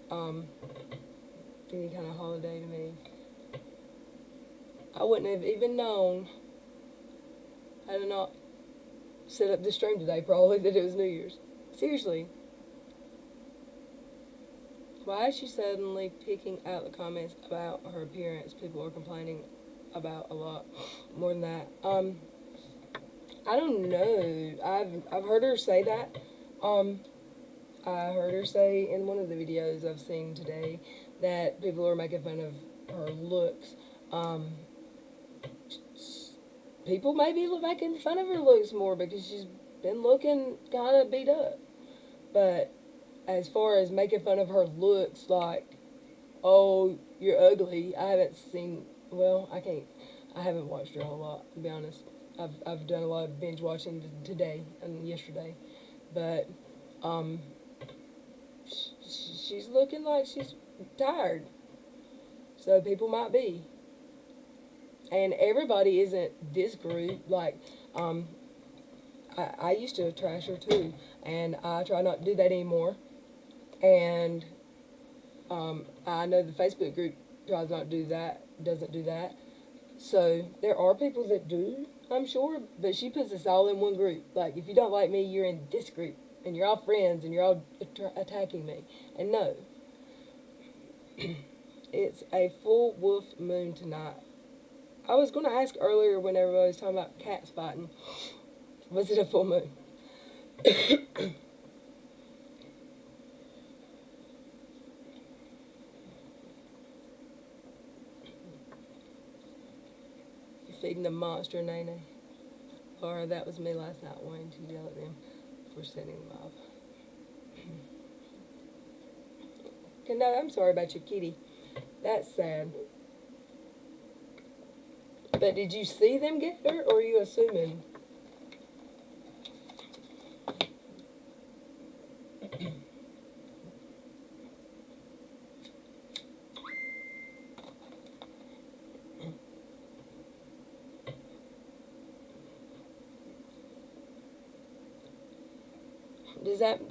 Speaker 2: any kind of holiday to me. I wouldn't have even known, had I not set up this stream today, probably, that it was New Year's. Seriously. Why is she suddenly picking out the comments about her appearance? People are complaining about a lot more than that. I don't know. I've heard her say that. I heard her say in one of the videos I've seen today that people are making fun of her looks. people may be making fun of her looks more because she's been looking kind of beat up. But as far as making fun of her looks, like, oh, you're ugly, I haven't seen. Well, I haven't watched her a whole lot, to be honest. I've done a lot of binge watching today and yesterday, but she's looking like she's tired. So people might be. And everybody isn't this group. Like, I used to trash her too, and I try not to do that anymore. And I know the Facebook group tries not to do that, doesn't do that. So there are people that do, I'm sure, but she puts us all in one group. Like, if you don't like me, you're in this group, and you're all friends, and you're all attacking me. And no, it's a full wolf moon tonight. I was going to ask earlier when everybody was talking about cats fighting, was it a full moon? You're feeding the monster, Nene. Or that was me last night wanting to yell at them for setting them off. Okay, no, I'm sorry about your kitty. That's sad. But did you see them get her, or are you assuming?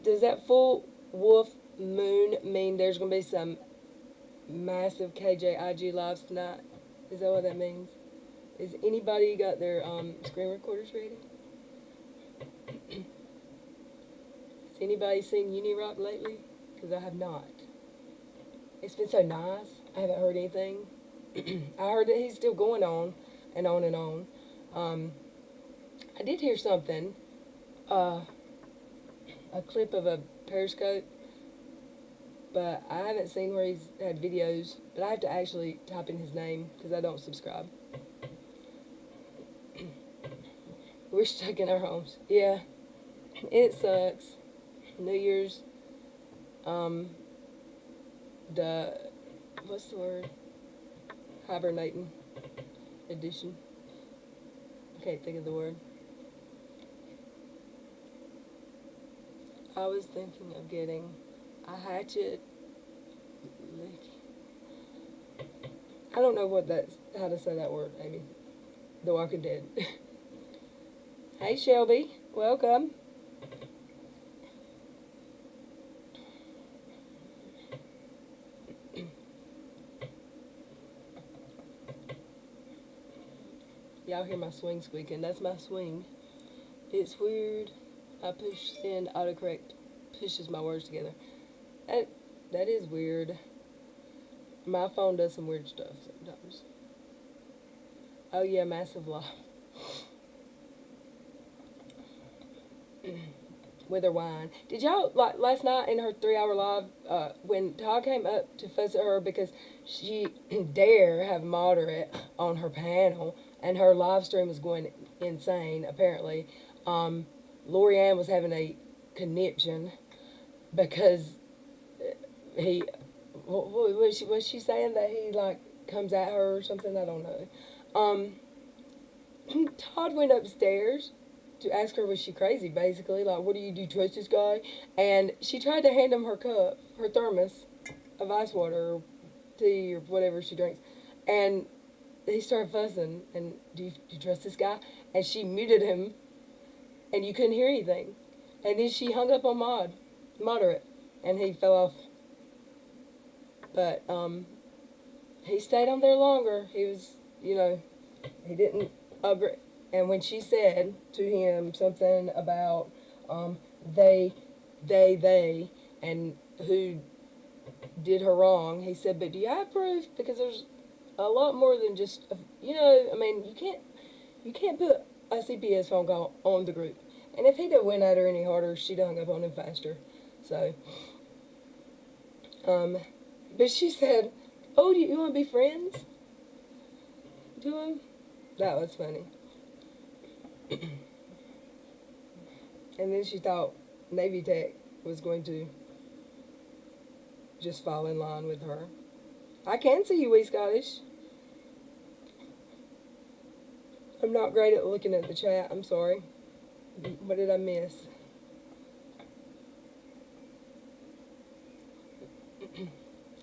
Speaker 2: Does that full wolf moon mean there's gonna be some massive KJIG lives tonight? Is that what that means? Is anybody got their screen recorders ready? Has anybody seen Unirock lately? Because I have not. It's been so nice. I haven't heard anything. I heard that he's still going on and on and on. I did hear something. A clip of a Periscope, but I haven't seen where he's had videos. But I have to actually type in his name because I don't subscribe. We're stuck in our homes. Yeah, it sucks. New Year's, what's the word? Hibernating edition. I can't think of the word. I was thinking of getting a hatchet. I don't know how to say that word, Amy. The Walking Dead. Hey, Shelby. Welcome. Y'all hear my swing squeaking. That's my swing. It's weird. I push send autocorrect pushes my words together. That is weird. My phone does some weird stuff sometimes. Oh yeah, massive live. With her wine. Did y'all, like, last night in her 3-hour live, when Todd came up to fuss at her because she dare have moderate on her panel and her live stream was going insane, apparently, Lorianne was having a conniption because was she saying that he, like, comes at her or something? I don't know. Todd went upstairs to ask her, was she crazy, basically, like, what do you do, trust this guy? And she tried to hand him her cup, her thermos of ice water or tea or whatever she drinks, and he started fussing, and do you trust this guy? And she muted him, and you couldn't hear anything, and then she hung up on moderate, and he fell off, but he stayed on there longer. He was, he didn't agree. And when she said to him something about they, and who did her wrong, he said, but do you have proof? Because there's a lot more than just, you can't put a CPS phone call on the group. And if he'd have went at her any harder, she'd have hung up on him faster. So, but she said, oh, do you want to be friends to him? That was funny. And then she thought Navy Tech was going to just fall in line with her. I can see you, wee Scottish. I'm not great at looking at the chat. I'm sorry. What did I miss?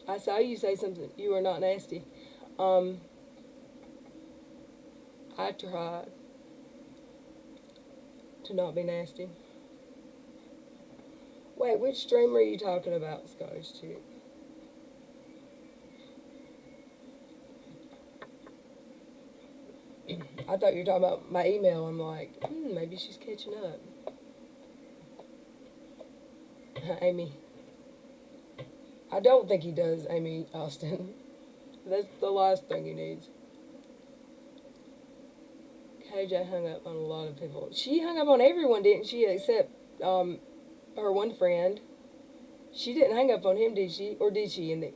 Speaker 2: I saw you say something. You are not nasty. I tried to not be nasty. Wait, which stream are you talking about, Scottish Chick? I thought you were talking about my email. I'm like, maybe she's catching up. Amy. I don't think he does, Amy Austin. That's the last thing he needs. KJ hung up on a lot of people. She hung up on everyone, didn't she? Except her one friend. She didn't hang up on him, did she? Or did she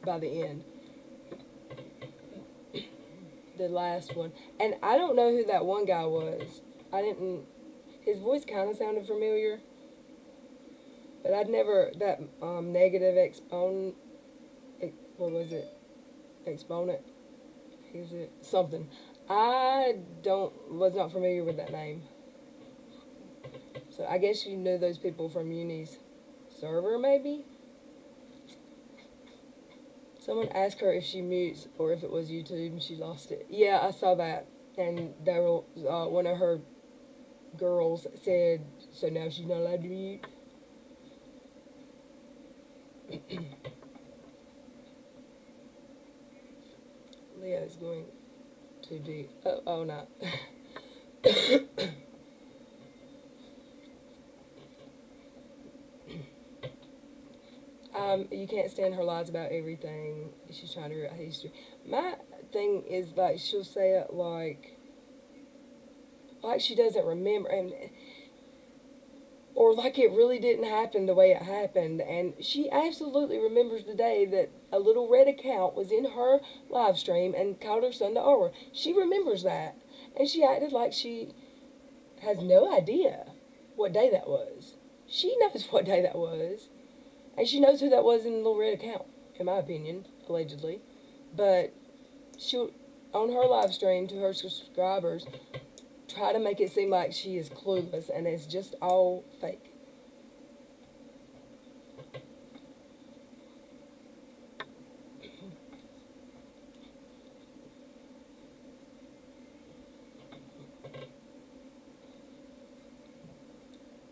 Speaker 2: by the end? The last one. And I don't know who that one guy was. His voice kind of sounded familiar. But I'd never, that negative exponent, what was it? Exponent? Is it something? Was not familiar with that name. So I guess you knew those people from Uni's server, maybe? Someone asked her if she mutes or if it was YouTube and she lost it. Yeah, I saw that. And there was, one of her girls said, so now she's not allowed to mute. Leah is going too deep. Oh no. You can't stand her lies about everything. She's trying to rewrite history. My thing is like she'll say it like she doesn't remember, or like it really didn't happen the way it happened. And she absolutely remembers the day that a little red account was in her live stream and called her son to Aura. She remembers that. And she acted like she has no idea what day that was. She knows what day that was. And she knows who that was in the little red account, in my opinion, allegedly. But she'll, on her live stream to her subscribers, try to make it seem like she is clueless, and it's just all fake.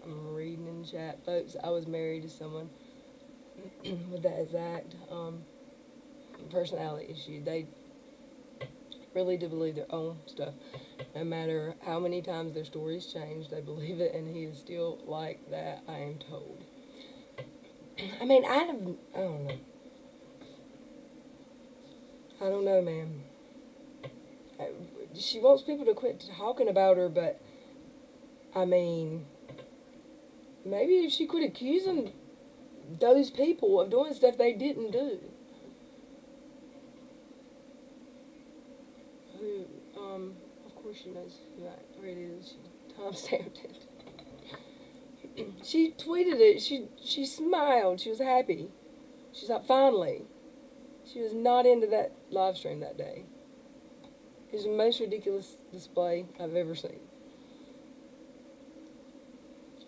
Speaker 2: I'm reading in the chat, folks. I was married to someone with that exact personality issue. They really do believe their own stuff. No matter how many times their stories change, they believe it, and he is still like that, I am told. I mean, I don't know. I don't know, ma'am. She wants people to quit talking about her, but, I mean, maybe if she quit accusing those people of doing stuff they didn't do. Of course she knows where it is. She timestamped it. She tweeted it. She smiled. She was happy. She's like, finally. She was not into that live stream that day. It was the most ridiculous display I've ever seen.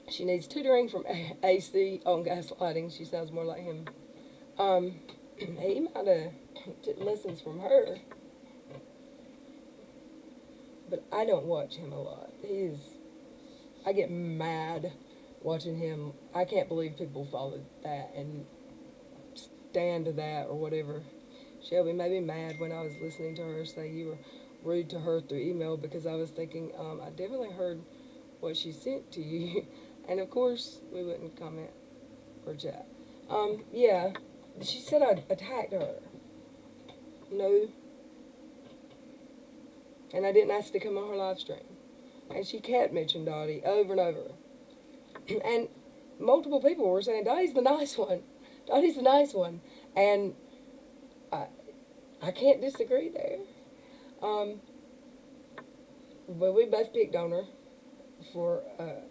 Speaker 2: She needs tutoring from AC on gaslighting. She sounds more like him. He might have took lessons from her. But I don't watch him a lot. I get mad watching him. I can't believe people follow that and stand to that or whatever. Shelby made me mad when I was listening to her say you were rude to her through email, because I was thinking, I definitely heard what she sent to you. And of course, we wouldn't comment or chat. Yeah, she said I attacked her. No. And I didn't ask to come on her live stream. And she kept mentioning Dottie over and over. And multiple people were saying, Dottie's the nice one. Dottie's the nice one. And I can't disagree there. but we both picked on her for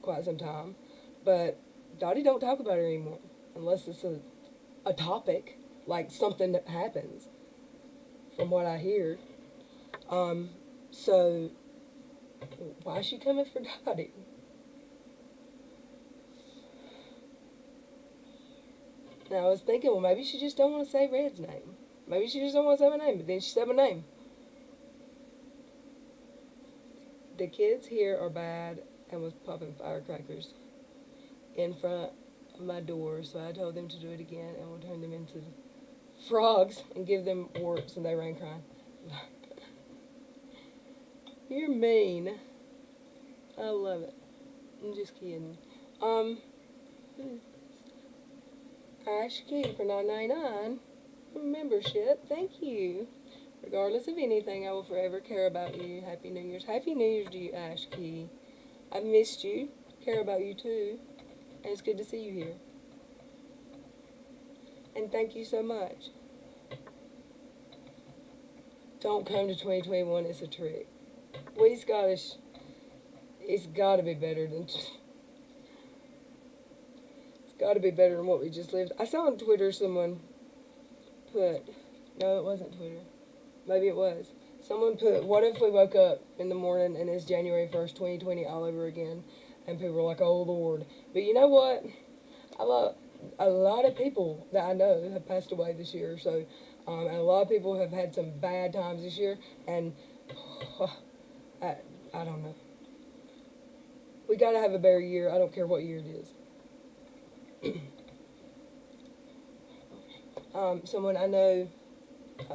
Speaker 2: quite some time. But Dottie don't talk about her anymore unless it's a topic, like something that happens, from what I hear. So why is she coming for Dottie? Now I was thinking, well, maybe she just don't want to say Red's name. Maybe she just don't want to say my name. But then she said my name. The kids here are bad and was popping firecrackers in front of my door. So I told them to do it again, and we'll turn them into frogs and give them warts, and they ran crying. You're mean. I love it. I'm just kidding. Ash Key for $9.99 membership. Thank you. Regardless of anything, I will forever care about you. Happy New Year's. Happy New Year's to you, Ash Key. I've missed you. Care about you too. And it's good to see you here. And thank you so much. Don't come to 2021. It's a trick. We Scottish, it's got to be better than... got to be better than what we just lived. I saw on Twitter someone put, no, it wasn't Twitter. Maybe it was. Someone put, what if we woke up in the morning and it's January 1st, 2020 all over again? And people were like, oh, Lord. But you know what? A lot of people that I know have passed away this year. So, and a lot of people have had some bad times this year. And I don't know. We got to have a better year. I don't care what year it is. Someone I know,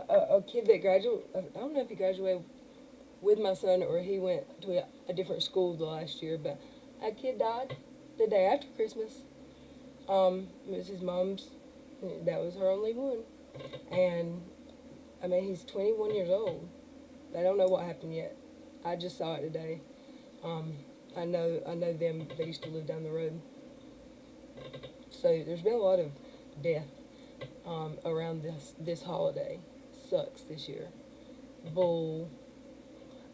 Speaker 2: a kid that graduated, I don't know if he graduated with my son or he went to a different school the last year, but a kid died the day after Christmas. It was his mom's, that was her only one. And, I mean, he's 21 years old. They don't know what happened yet. I just saw it today. I know them, they used to live down the road. So there's been a lot of death around this holiday. Sucks this year. Bull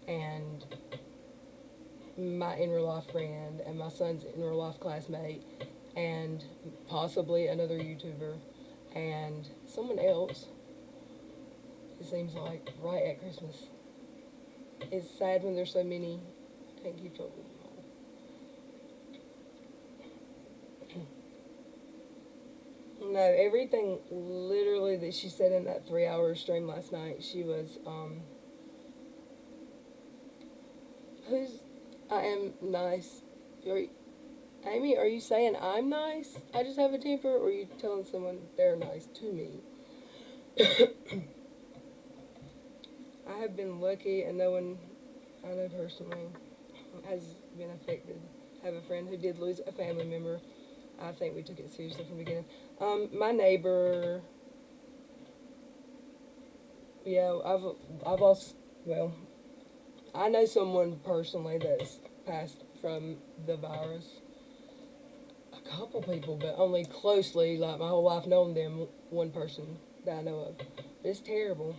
Speaker 2: and my in real life friend and my son's in real life classmate and possibly another YouTuber and someone else. It seems like right at Christmas. It's sad when there's so many. I can't keep up with them all. No, everything literally that she said in that 3-hour stream last night, she was, I am nice. Amy, are you saying I'm nice? I just have a temper, or are you telling someone they're nice to me? I have been lucky and no one I know personally has been affected. I have a friend who did lose a family member. I think we took it seriously from the beginning. My neighbor, yeah, I've also, well, I know someone personally that's passed from the virus. A couple people, but only closely, like my whole life known them, one person that I know of. It's terrible.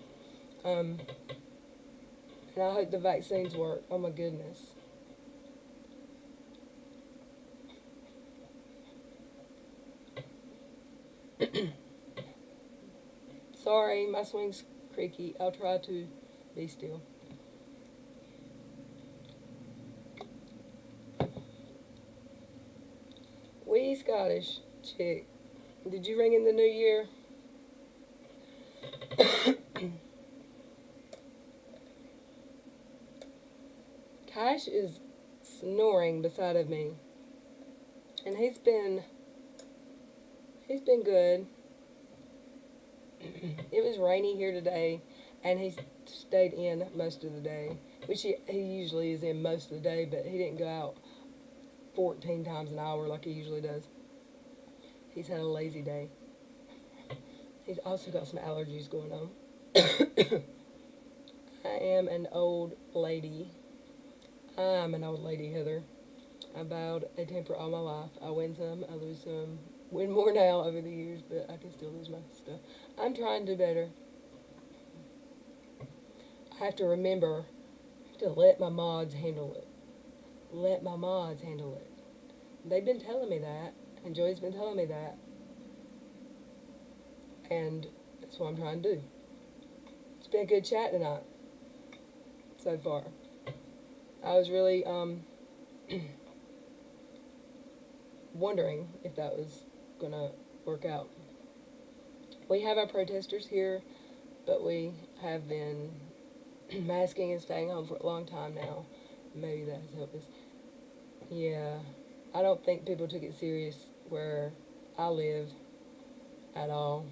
Speaker 2: And I hope the vaccines work. Oh my goodness. Sorry, my swing's creaky. I'll try to be still. We Scottish chick. Did you ring in the new year? Cash is snoring beside of me. And he's been good. It was rainy here today, and he stayed in most of the day, which he usually is in most of the day, but he didn't go out 14 times an hour like he usually does. He's had a lazy day. He's also got some allergies going on. I am an old lady. I'm an old lady, Heather. I bowed a temper all my life. I win some, I lose some. Win more now over the years, but I can still lose my stuff. I'm trying to do better. I have to remember to let my mods handle it. Let my mods handle it. They've been telling me that, and Joey's been telling me that. And that's what I'm trying to do. It's been a good chat tonight so far. I was really wondering if that was going to work out. We have our protesters here, but we have been masking and staying home for a long time now. Maybe that has helped us. Yeah, I don't think people took it serious where I live at all.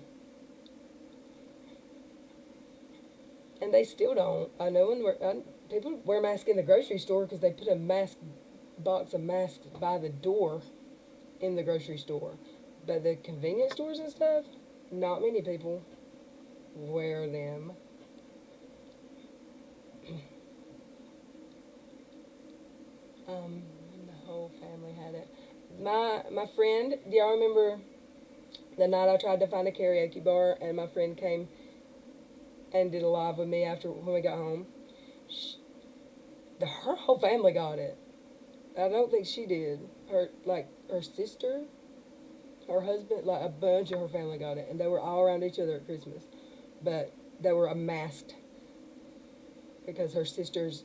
Speaker 2: And they still don't. I know people wear masks in the grocery store because they put a box of masks by the door in the grocery store. But the convenience stores and stuff, not many people wear them. The whole family had it. My friend, do y'all remember the night I tried to find a karaoke bar and my friend came and did a live with me after when we got home? Her whole family got it. I don't think she did. Her sister, her husband, like a bunch of her family got it, and they were all around each other at Christmas, but they were masked because her sister's,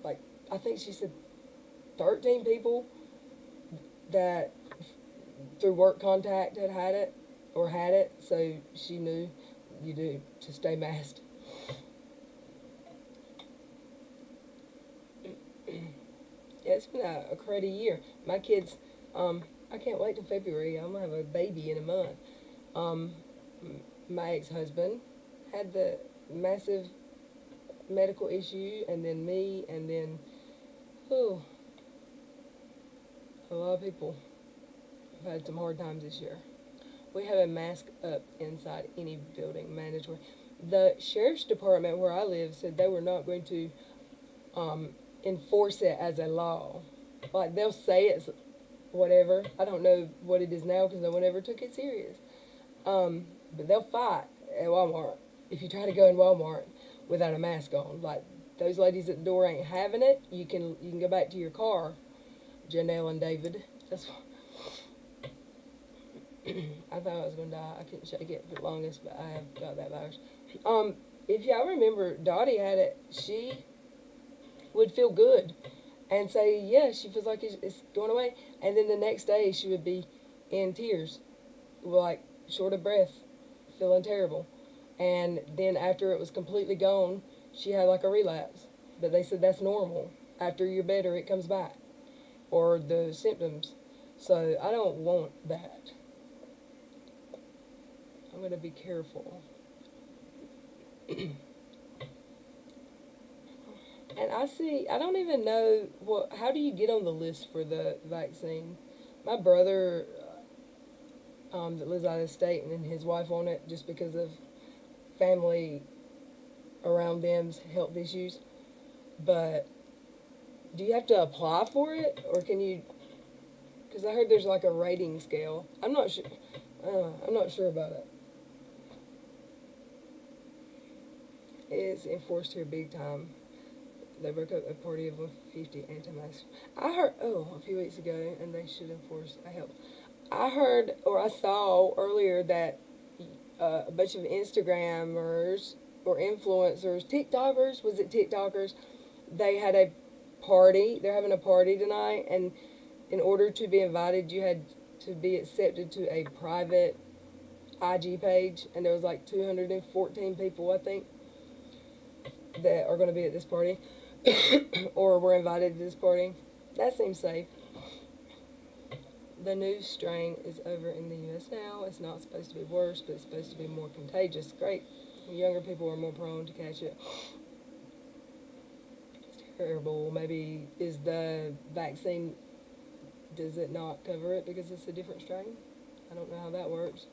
Speaker 2: like, I think she said 13 people that through work contact had it, so she knew you do to stay masked. Yeah, it's been a crazy year. My kids, I can't wait till February. I'm gonna have a baby in a month. My ex-husband had the massive medical issue, and then me, and then, a lot of people have had some hard times this year. We have a mask up inside any building, mandatory. The sheriff's department where I live said they were not going to enforce it as a law. Like, they'll say it's whatever. I don't know what it is now because no one ever took it serious. But they'll fight at Walmart if you try to go in Walmart without a mask on. Like, those ladies at the door ain't having it. You can go back to your car, Janelle and David. That's what I thought I was going to die. I couldn't shake it for the longest, but I have got that virus. If y'all remember, Dottie had it. She would feel good and say, yeah, she feels like it's going away. And then the next day, she would be in tears, like short of breath, feeling terrible. And then after it was completely gone, she had like a relapse. But they said that's normal. After you're better, it comes back. Or the symptoms. So I don't want that. I'm going to be careful. And I don't even know, how do you get on the list for the vaccine? My brother, that lives out of state, and his wife on it just because of family around them's health issues. But do you have to apply for it, or can you, because I heard there's like a rating scale. I'm not sure about it. It's enforced here big time. They broke up a party of 150 anti-mask. I heard, a few weeks ago, and they should enforce a help. I heard, or I saw earlier that a bunch of Instagrammers or influencers, TikTokers, they had a party. They're having a party tonight, and in order to be invited, you had to be accepted to a private IG page, and there was like 214 people, I think, that are going to be at this party or were invited to this party. That seems safe. The new strain is over in the U.S. now. It's not supposed to be worse, but it's supposed to be more contagious. Great. Younger people are more prone to catch it. It's terrible. Maybe is the vaccine, does it not cover it because it's a different strain? I don't know how that works.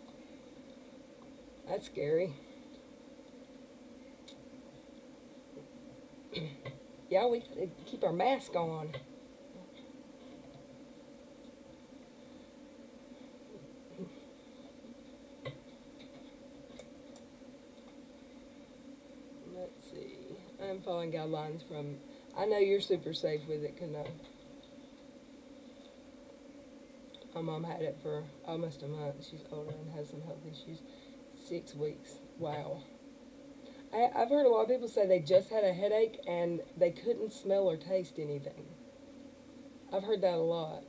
Speaker 2: That's scary. Yeah, we gotta keep our mask on. Let's see. I'm following guidelines from I know you're super safe with it, cause my mom had it for almost a month. She's older and has some health issues. 6 weeks. Wow. I've heard a lot of people say they just had a headache and they couldn't smell or taste anything. I've heard that a lot.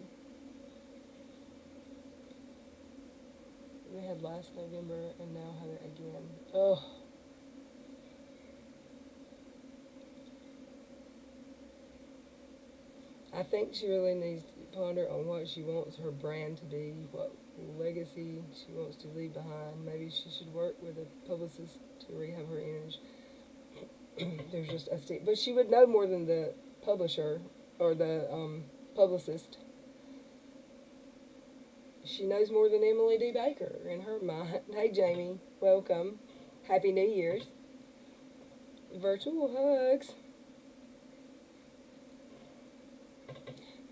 Speaker 2: We had last November and now have it again. Ugh. I think she really needs to ponder on what she wants her brand to be, what legacy she wants to leave behind. Maybe she should work with a publicist to rehab her image. There's just a stick, but she would know more than the publisher or the publicist. She knows more than Emily D. Baker in her mind. Hey, Jamie, welcome. Happy New Year's. Virtual hugs.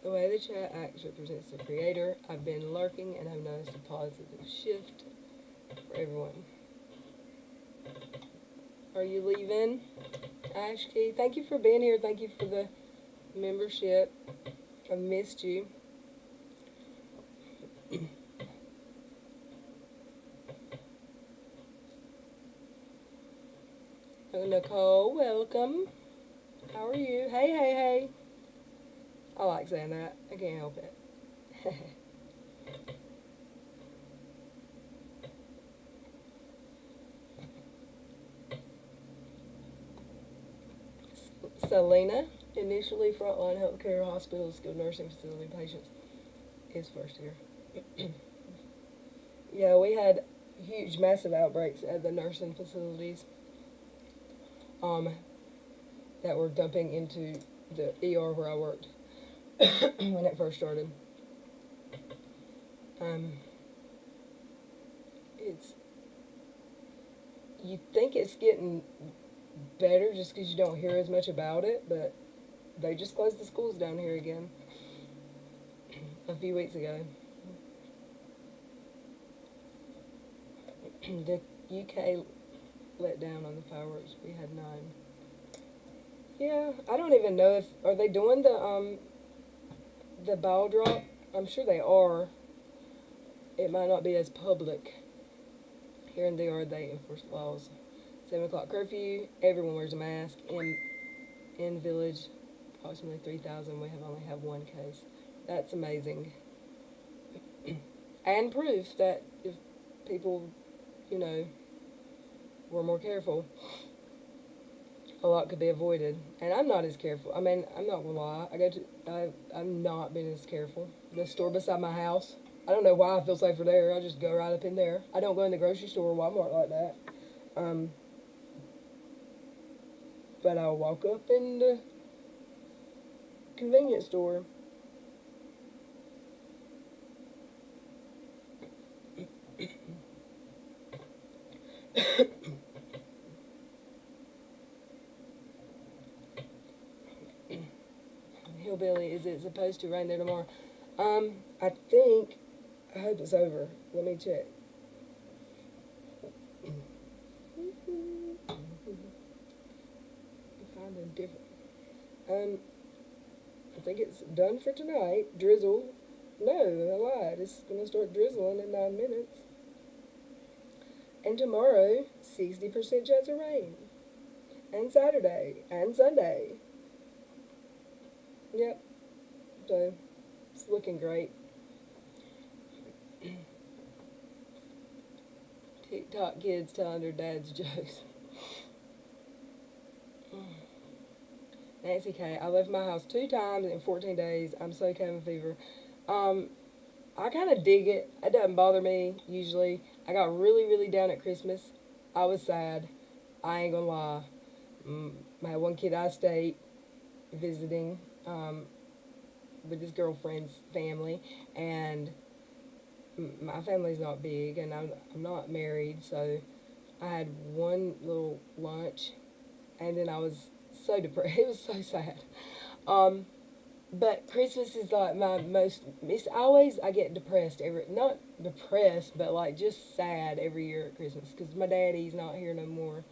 Speaker 2: The way the chat acts represents the creator. I've been lurking and have noticed a positive shift for everyone. Are you leaving, Ashkey? Thank you for being here. Thank you for the membership. I've missed you. Nicole, welcome. How are you? Hey, hey, hey. I like saying that. I can't help it. Selena, initially frontline healthcare hospital, skilled nursing facility patients, is first year. Yeah, we had huge, massive outbreaks at the nursing facilities that were dumping into the ER where I worked when it first started. It's, you think it's getting better just because you don't hear as much about it, but they just closed the schools down here again a few weeks ago. The UK let down on the fireworks. We had 9. Yeah, I don't even know if, are they doing the ball drop? I'm sure they are. It might not be as public. Here in DR, they enforce laws. 7 o'clock curfew. Everyone wears a mask. In village, approximately 3,000. We only have 1 case. That's amazing. And proof that if people, you know, were more careful, a lot could be avoided. And I'm not as careful. I mean, I'm not gonna lie. I've not been as careful. The store beside my house, I don't know why I feel safer there. I just go right up in there. I don't go in the grocery store or Walmart like that. But I'll walk up in the convenience store. Hillbilly, is it supposed to rain there tomorrow? I hope it's over. Let me check. Finding different. I think it's done for tonight. Drizzle. No, I lied. It's gonna start drizzling in 9 minutes. And tomorrow, 60% chance of rain. And Saturday. And Sunday. Yep. So, it's looking great. TikTok kids telling their dads jokes. Nancy K. I left my house 2 times in 14 days. I'm so cabin fever. I kind of dig it. It doesn't bother me, usually. I got really, really down at Christmas. I was sad. I ain't gonna lie. I had one kid out of state visiting with his girlfriend's family, and my family's not big, and I'm not married, so I had one little lunch, and then I was so depressed. It was so sad. But Christmas is like my most, I get depressed not depressed, but like just sad every year at Christmas, because my daddy's not here no more.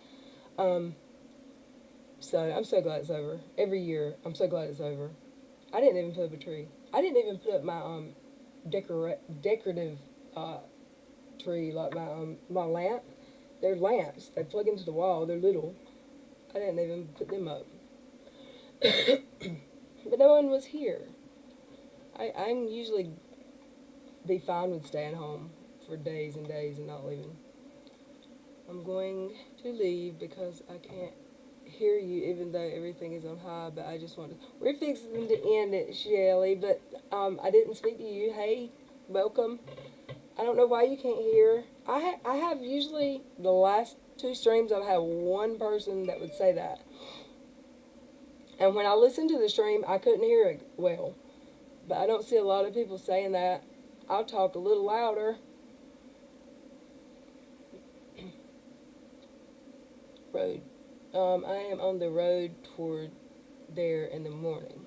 Speaker 2: So I'm so glad it's over. Every year, I'm so glad it's over. I didn't even put up a tree. I didn't even put up my decorative tree, like my lamp. They're lamps. They plug into the wall. They're little. I didn't even put them up. But no one was here. I'm usually be fine with staying home for days and days and not leaving. I'm going to leave because I can't hear you even though everything is on high, but I just want to. We're fixing to end it, Shelly, but I didn't speak to you. Hey, welcome. I don't know why you can't hear. I have usually the last 2 streams I've had one person that would say that. And when I listened to the stream, I couldn't hear it well. But I don't see a lot of people saying that. I'll talk a little louder. Road. I am on the road toward there in the morning.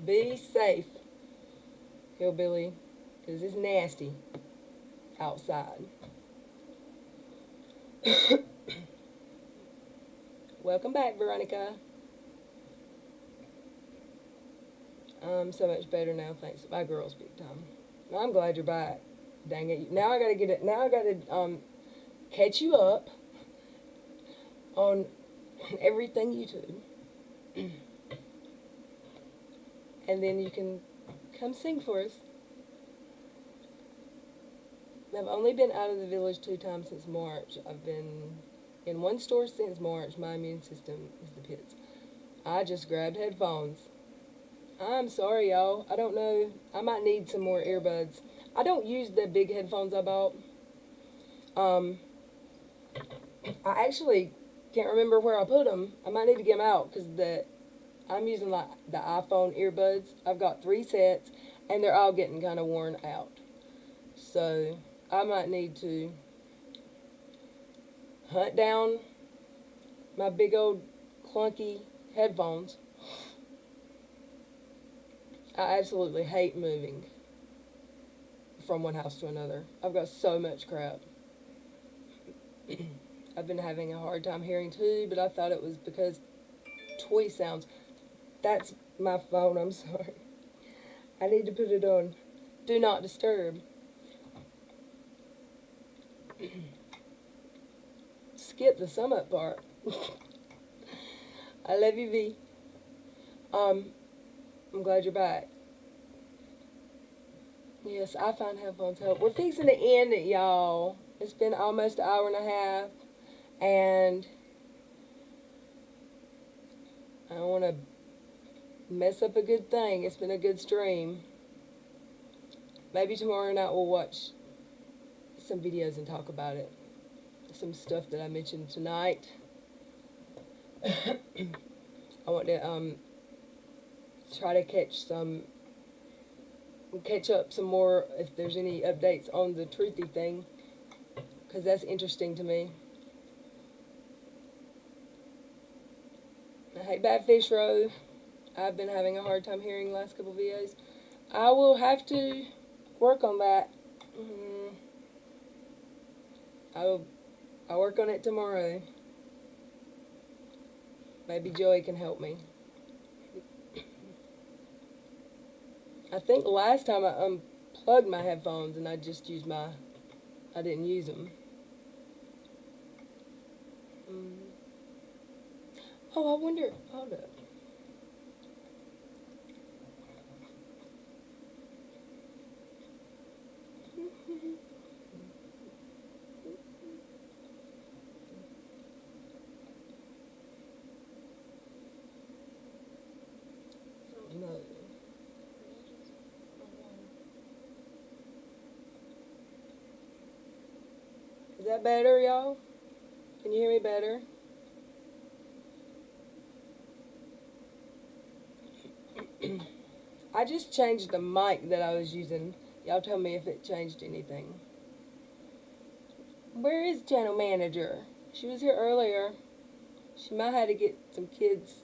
Speaker 2: Be safe, hillbilly, because it's nasty outside. Welcome back, Veronica. I'm so much better now, thanks to my girls big time. I'm glad you're back. Dang it. Now I gotta get it. Now I gotta catch you up on everything YouTube. And then you can come sing for us. I've only been out of the village 2 times since March. I've been in 1 store since March. My immune system is the pits. I just grabbed headphones. I'm sorry, y'all. I don't know. I might need some more earbuds. I don't use the big headphones I bought. I actually can't remember where I put them. I might need to get them out because I'm using like the iPhone earbuds. I've got 3 sets and they're all getting kind of worn out. So I might need to hunt down my big old clunky headphones. I absolutely hate moving from one house to another. I've got so much crap. I've been having a hard time hearing too, but I thought it was because toy sounds. That's my phone, I'm sorry. I need to put it on Do Not Disturb. Skip the sum up part. I love you, V. I'm glad you're back. Yes, I find headphones help. We're fixing to end it, y'all. It's been almost an hour and a half, and I don't want to mess up a good thing. It's been a good stream. Maybe tomorrow night we'll watch some videos and talk about it. Some stuff that I mentioned tonight. I want to try to catch up some more if there's any updates on the Truthy thing, because that's interesting to me. Hey, Bad Fish Row. I've been having a hard time hearing the last couple videos. I will have to work on that. I'll work on it tomorrow. Maybe Joey can help me. I think last time I unplugged my headphones and I just used I didn't use them. Oh, I wonder, hold up. No. Is that better, y'all? Can you hear me better? I just changed the mic that I was using. Y'all tell me if it changed anything. Where is channel manager? She was here earlier. She might have to get some kids.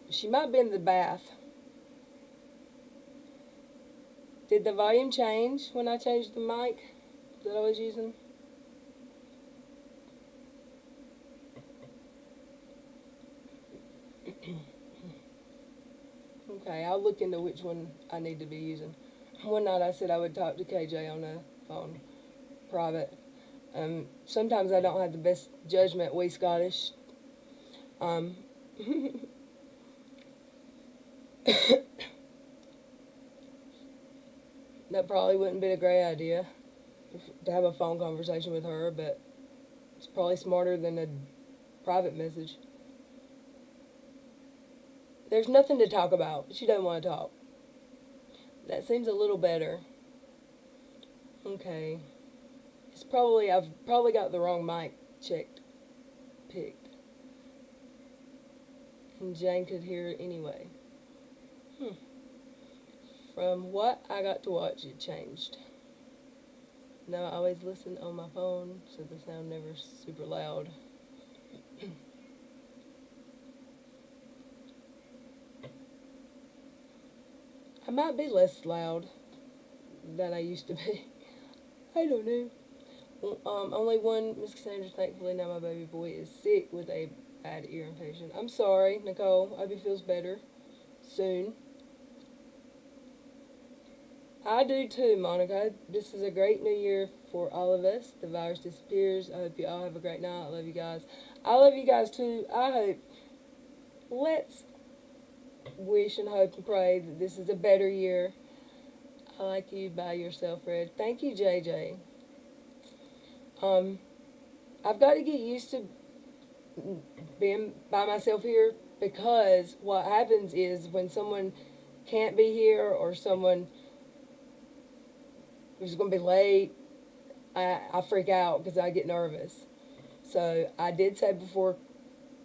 Speaker 2: She might be in the bath. Did the volume change when I changed the mic that I was using? Okay, I'll look into which one I need to be using. One night I said I would talk to KJ on the phone, private. Sometimes I don't have the best judgment, we Scottish. Um, that probably wouldn't be a great idea to have a phone conversation with her, but it's probably smarter than a private message. There's nothing to talk about. She doesn't want to talk. That seems a little better. Okay. I've probably got the wrong mic picked. And Jane could hear it anyway. From what I got to watch, it changed. Now I always listen on my phone, so the sound never super loud. I might be less loud than I used to be. I don't know. Only one, Miss Cassandra, thankfully now my baby boy is sick with a bad ear infection. I'm sorry, Nicole. I hope he feels better soon. I do too, Monica. This is a great new year for all of us. The virus disappears. I hope you all have a great night. I love you guys. I love you guys too. I hope. Let's wish and hope and pray that this is a better year. I like you by yourself, Red. Thank you, JJ. I've got to get used to being by myself here, because what happens is when someone can't be here or someone who's going to be late, I freak out because I get nervous. So I did say before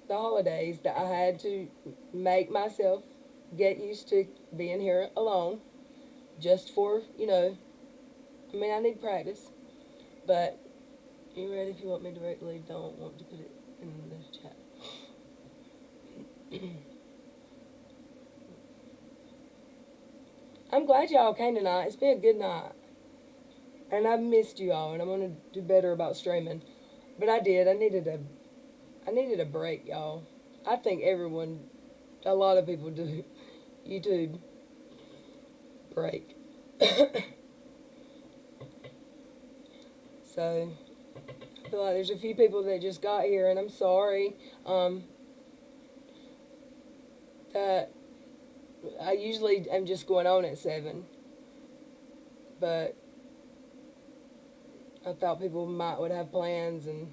Speaker 2: the holidays that I had to make myself get used to being here alone, just for, I mean, I need practice, but you ready? If you want me directly, don't want to put it in the chat. I'm glad y'all came tonight. It's been a good night. And I've missed you all, and I'm going to do better about streaming. But I did. I needed a break, y'all. I think a lot of people do. YouTube break. So I feel like there's a few people that just got here, and I'm sorry. That I usually am just going on at 7, but I thought people would have plans, and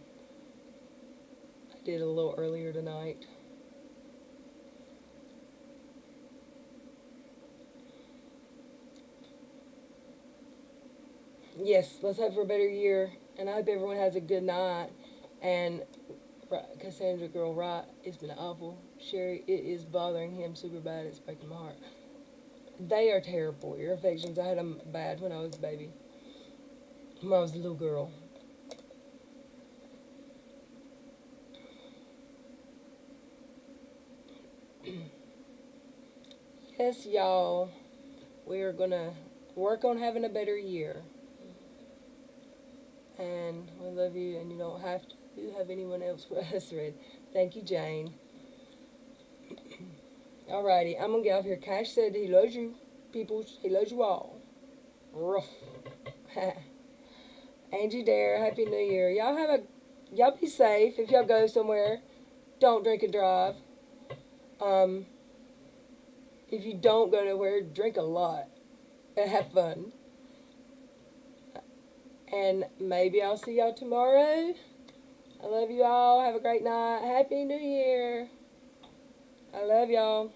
Speaker 2: I did a little earlier tonight. Yes, let's hope for a better year, and I hope everyone has a good night. And Cassandra, girl, right, it's been awful. Sherry, it is bothering him super bad. It's breaking my heart. They are terrible. Ear infections, I had them bad when I was a baby. When I was a little girl. Yes, y'all. We are going to work on having a better year. And we love you, and you don't have to have anyone else for us, Red. Thank you, Jane. Alrighty, I'm going to get off here. Cash said he loves you, people. He loves you all. Ruff. Angie Dare, Happy New Year. Y'all be safe. If y'all go somewhere, don't drink and drive. If you don't go nowhere, drink a lot and have fun. And maybe I'll see y'all tomorrow. I love you all. Have a great night. Happy New Year. I love y'all.